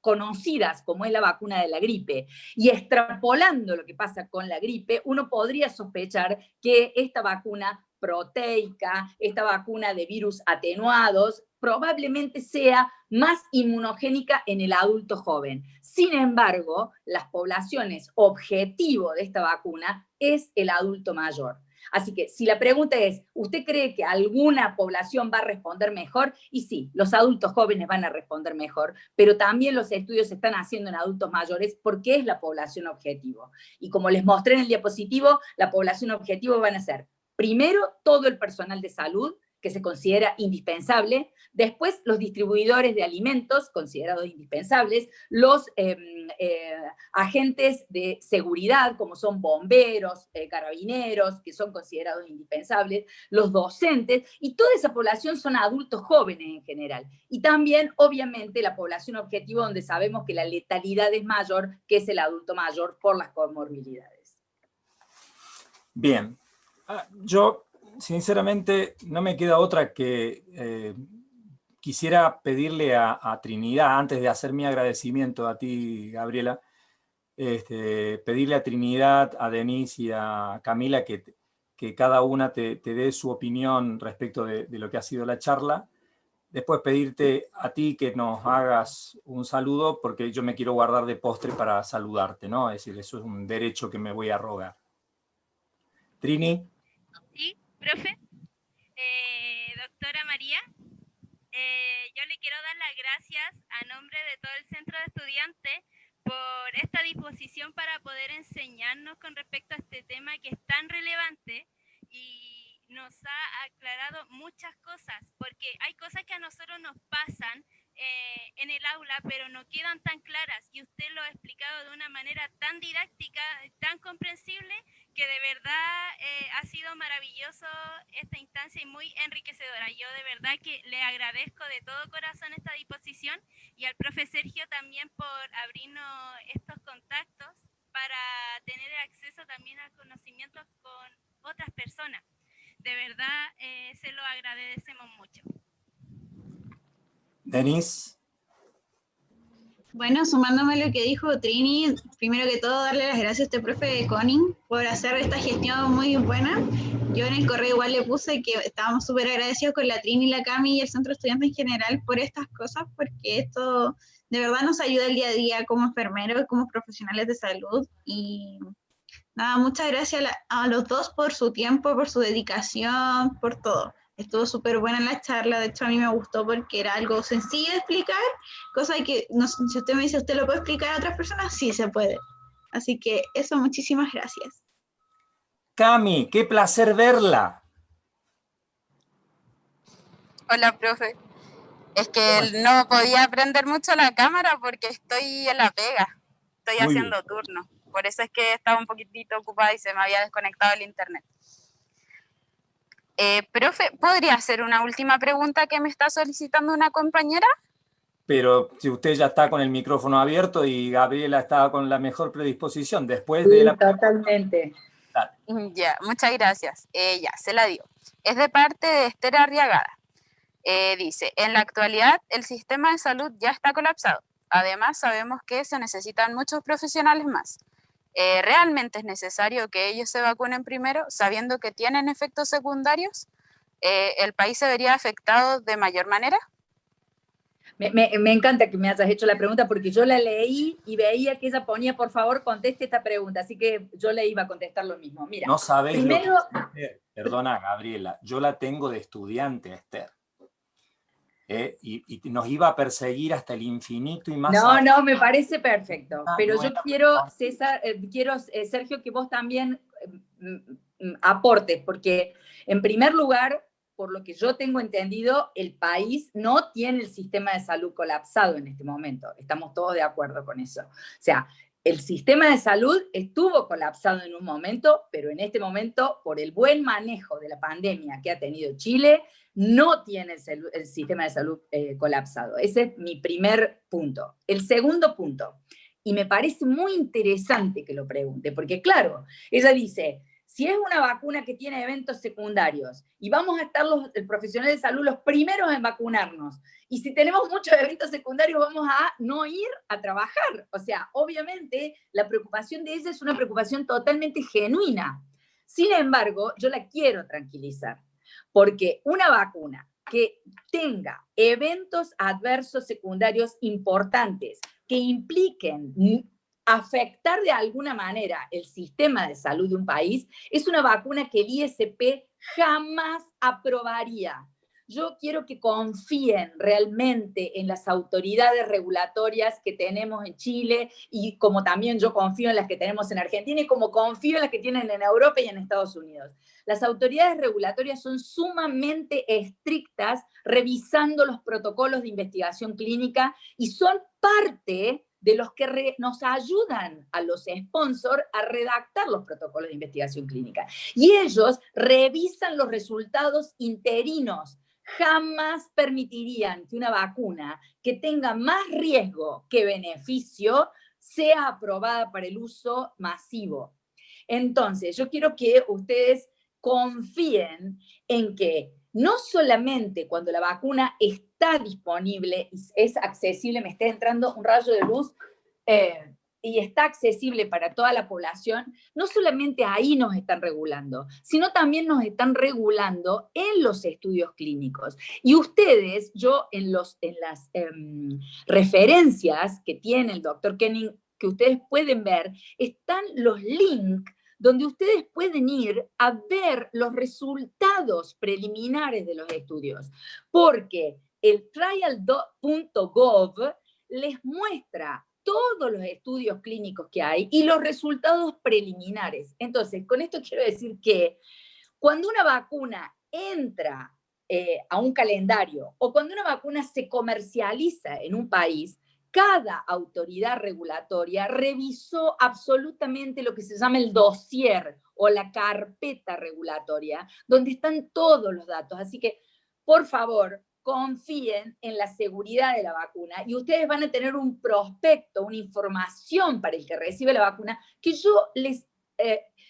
conocidas como es la vacuna de la gripe. Y extrapolando lo que pasa con la gripe, uno podría sospechar que esta vacuna proteica, esta vacuna de virus atenuados, probablemente sea más inmunogénica en el adulto joven. Sin embargo, las poblaciones objetivo de esta vacuna es el adulto mayor. Así que si la pregunta es, ¿usted cree que alguna población va a responder mejor? Y sí, los adultos jóvenes van a responder mejor, pero también los estudios se están haciendo en adultos mayores porque es la población objetivo. Y como les mostré en el diapositivo, la población objetivo van a ser, primero, todo el personal de salud, que se considera indispensable, después los distribuidores de alimentos, considerados indispensables, los agentes de seguridad, como son bomberos, carabineros, que son considerados indispensables, los docentes, y toda esa población son adultos jóvenes en general. Y también, obviamente, la población objetivo, donde sabemos que la letalidad es mayor, que es el adulto mayor por las comorbilidades. Bien, yo sinceramente no me queda otra que quisiera pedirle a Trinidad, antes de hacer mi agradecimiento a ti, Gabriela, pedirle a Trinidad, a Denise y a Camila que cada una te dé su opinión respecto de lo que ha sido la charla. Después pedirte a ti que nos hagas un saludo, porque yo me quiero guardar de postre para saludarte, ¿no? Es decir, eso es un derecho que me voy a rogar. Trini. Sí, profe. Doctora María, yo le quiero dar las gracias a nombre de todo el Centro de Estudiantes por esta disposición para poder enseñarnos con respecto a este tema que es tan relevante y nos ha aclarado muchas cosas, porque hay cosas que a nosotros nos pasan en el aula, pero no quedan tan claras, y usted lo ha explicado de una manera tan didáctica, tan comprensible, que de verdad ha sido maravilloso esta instancia y muy enriquecedora. Yo de verdad que le agradezco de todo corazón esta disposición, y al profe Sergio también por abrirnos estos contactos para tener acceso también al conocimiento con otras personas. De verdad se lo agradecemos mucho. Denise. Bueno, sumándome a lo que dijo Trini, primero que todo darle las gracias a este profe Conning por hacer esta gestión muy buena. Yo en el correo igual le puse que estábamos súper agradecidos con la Trini, la Cami y el Centro de Estudiantes en general por estas cosas, porque esto de verdad nos ayuda el día a día como enfermeros y como profesionales de salud. Y nada, muchas gracias a los dos por su tiempo, por su dedicación, por todo. Estuvo súper buena la charla, de hecho a mí me gustó porque era algo sencillo de explicar, cosa que no, si usted me dice, ¿usted lo puede explicar a otras personas? Sí, se puede. Así que eso, muchísimas gracias. Cami, qué placer verla. Hola, profe. Es que no podía prender mucho la cámara porque estoy en la pega. Estoy Muy haciendo bien. turno. Por eso es que estaba un poquitito ocupada y se me había desconectado el internet. Profe, ¿podría hacer una última pregunta que me está solicitando una compañera? Pero si usted ya está con el micrófono abierto y Gabriela estaba con la mejor predisposición, después de la... Totalmente. Ya, muchas gracias. Ya, se la dio. Es de parte de Esther Arriagada. Dice, en la actualidad el sistema de salud ya está colapsado. Además, sabemos que se necesitan muchos profesionales más. ¿Realmente es necesario que ellos se vacunen primero, sabiendo que tienen efectos secundarios? ¿El país se vería afectado de mayor manera? Me encanta que me hayas hecho la pregunta porque yo la leí y veía que ella ponía, por favor, conteste esta pregunta, así que yo le iba a contestar lo mismo. Mira, No sabés primero, lo que... Perdona, Gabriela, yo la tengo de estudiante, Esther. Y nos iba a perseguir hasta el infinito y más allá. No, me parece perfecto, pero no yo era... quiero, César, Sergio, que vos también aportes, porque en primer lugar, por lo que yo tengo entendido, el país no tiene el sistema de salud colapsado en este momento. Estamos todos de acuerdo con eso. O sea, el sistema de salud estuvo colapsado en un momento, pero en este momento, por el buen manejo de la pandemia que ha tenido Chile, no tiene el sistema de salud colapsado. Ese es mi primer punto. El segundo punto, y me parece muy interesante que lo pregunte, porque claro, ella dice, si es una vacuna que tiene eventos secundarios y vamos a estar los profesionales de salud los primeros en vacunarnos, y si tenemos muchos eventos secundarios vamos a no ir a trabajar. O sea, obviamente la preocupación de ella es una preocupación totalmente genuina. Sin embargo, yo la quiero tranquilizar, porque una vacuna que tenga eventos adversos secundarios importantes que impliquen afectar de alguna manera el sistema de salud de un país, es una vacuna que el ISP jamás aprobaría. Yo quiero que confíen realmente en las autoridades regulatorias que tenemos en Chile, y como también yo confío en las que tenemos en Argentina, y como confío en las que tienen en Europa y en Estados Unidos. Las autoridades regulatorias son sumamente estrictas revisando los protocolos de investigación clínica y son parte de los que nos ayudan a los sponsors a redactar los protocolos de investigación clínica. Y ellos revisan los resultados interinos. Jamás permitirían que una vacuna que tenga más riesgo que beneficio sea aprobada para el uso masivo. Entonces, yo quiero que ustedes confíen en que no solamente cuando la vacuna está disponible, es accesible, me está entrando un rayo de luz, y está accesible para toda la población, no solamente ahí nos están regulando, sino también nos están regulando en los estudios clínicos. Y ustedes, yo en las referencias que tiene el doctor Koenig, que ustedes pueden ver, están los links donde ustedes pueden ir a ver los resultados preliminares de los estudios, porque el trial.gov les muestra todos los estudios clínicos que hay y los resultados preliminares. Entonces, con esto quiero decir que cuando una vacuna entra a un calendario o cuando una vacuna se comercializa en un país, cada autoridad regulatoria revisó absolutamente lo que se llama el dossier o la carpeta regulatoria, donde están todos los datos. Así que, por favor, confíen en la seguridad de la vacuna y ustedes van a tener un prospecto, una información para el que recibe la vacuna, que yo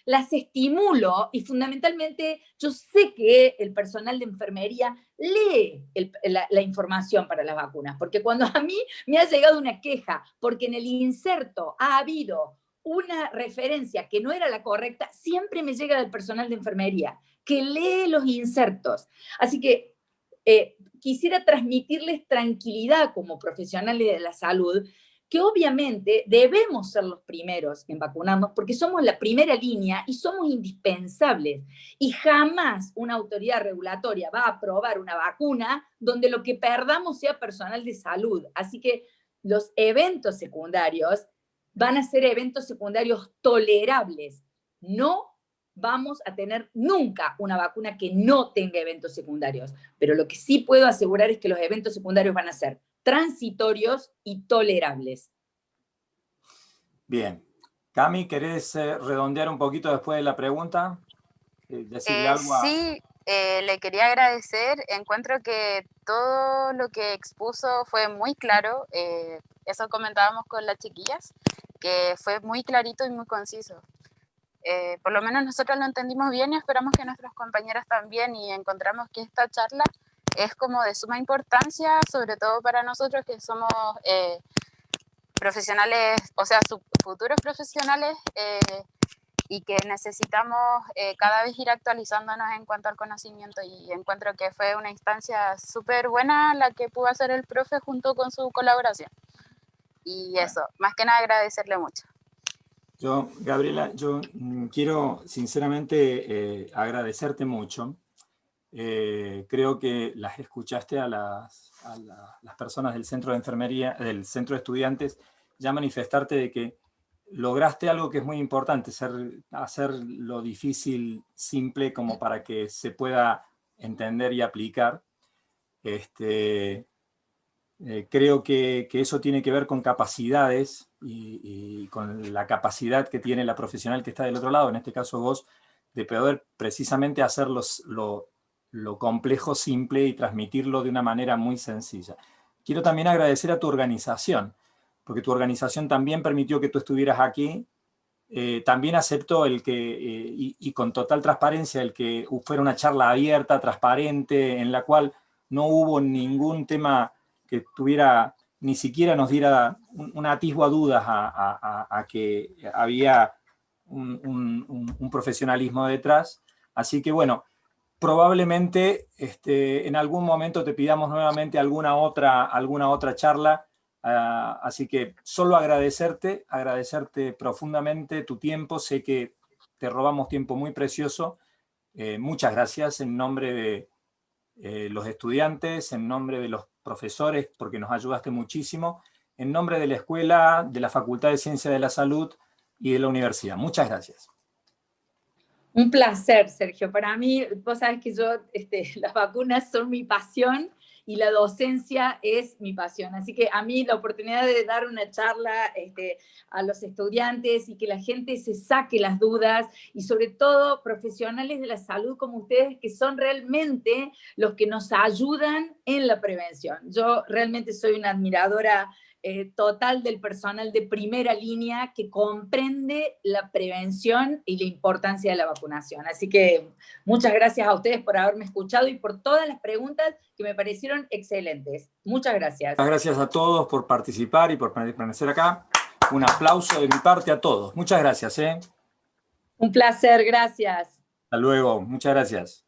las estimulo, y fundamentalmente yo sé que el personal de enfermería lee la información para las vacunas, porque cuando a mí me ha llegado una queja porque en el inserto ha habido una referencia que no era la correcta, siempre me llega del personal de enfermería, que lee los insertos. Así que quisiera transmitirles tranquilidad como profesionales de la salud, que obviamente debemos ser los primeros en vacunarnos porque somos la primera línea y somos indispensables. Y jamás una autoridad regulatoria va a aprobar una vacuna donde lo que perdamos sea personal de salud. Así que los eventos secundarios van a ser eventos secundarios tolerables. No vamos a tener nunca una vacuna que no tenga eventos secundarios. Pero lo que sí puedo asegurar es que los eventos secundarios van a ser transitorios y tolerables. Bien. Cami, ¿querés redondear un poquito después de la pregunta? Decirle algo a... Sí, le quería agradecer. Encuentro que todo lo que expuso fue muy claro. Eso comentábamos con las chiquillas, que fue muy clarito y muy conciso. Por lo menos nosotros lo entendimos bien y esperamos que nuestros compañeros también, y encontramos que esta charla es como de suma importancia, sobre todo para nosotros que somos profesionales, o sea, futuros profesionales, y que necesitamos cada vez ir actualizándonos en cuanto al conocimiento, y encuentro que fue una instancia súper buena la que pudo hacer el profe junto con su colaboración. Y eso, más que nada agradecerle mucho. Gabriela, yo quiero sinceramente agradecerte mucho. Creo que las escuchaste a las personas del centro de enfermería, del centro de estudiantes, ya manifestarte de que lograste algo que es muy importante, hacer lo difícil simple como para que se pueda entender y aplicar. Creo que eso tiene que ver con capacidades y con la capacidad que tiene la profesional que está del otro lado, en este caso vos, de poder precisamente hacer lo complejo simple y transmitirlo de una manera muy sencilla. Quiero también agradecer a tu organización, porque tu organización también permitió que tú estuvieras aquí, también aceptó el que, y con total transparencia, el que fuera una charla abierta, transparente, en la cual no hubo ningún tema que tuviera, ni siquiera nos diera un atisbo a dudas a que había un profesionalismo detrás. Así que bueno, probablemente en algún momento te pidamos nuevamente alguna otra charla, así que solo agradecerte profundamente tu tiempo. Sé que te robamos tiempo muy precioso. Muchas gracias en nombre de los estudiantes, en nombre de los profesores, porque nos ayudaste muchísimo, en nombre de la escuela, de la Facultad de Ciencias de la Salud y de la universidad. Muchas gracias. Un placer, Sergio. Para mí, vos sabés que yo, las vacunas son mi pasión y la docencia es mi pasión. Así que a mí la oportunidad de dar una charla a los estudiantes y que la gente se saque las dudas, y sobre todo profesionales de la salud como ustedes, que son realmente los que nos ayudan en la prevención. Yo realmente soy una admiradora total del personal de primera línea que comprende la prevención y la importancia de la vacunación. Así que muchas gracias a ustedes por haberme escuchado y por todas las preguntas que me parecieron excelentes. Muchas gracias. Muchas gracias a todos por participar y por permanecer acá. Un aplauso de mi parte a todos. Muchas gracias. Un placer, gracias. Hasta luego. Muchas gracias.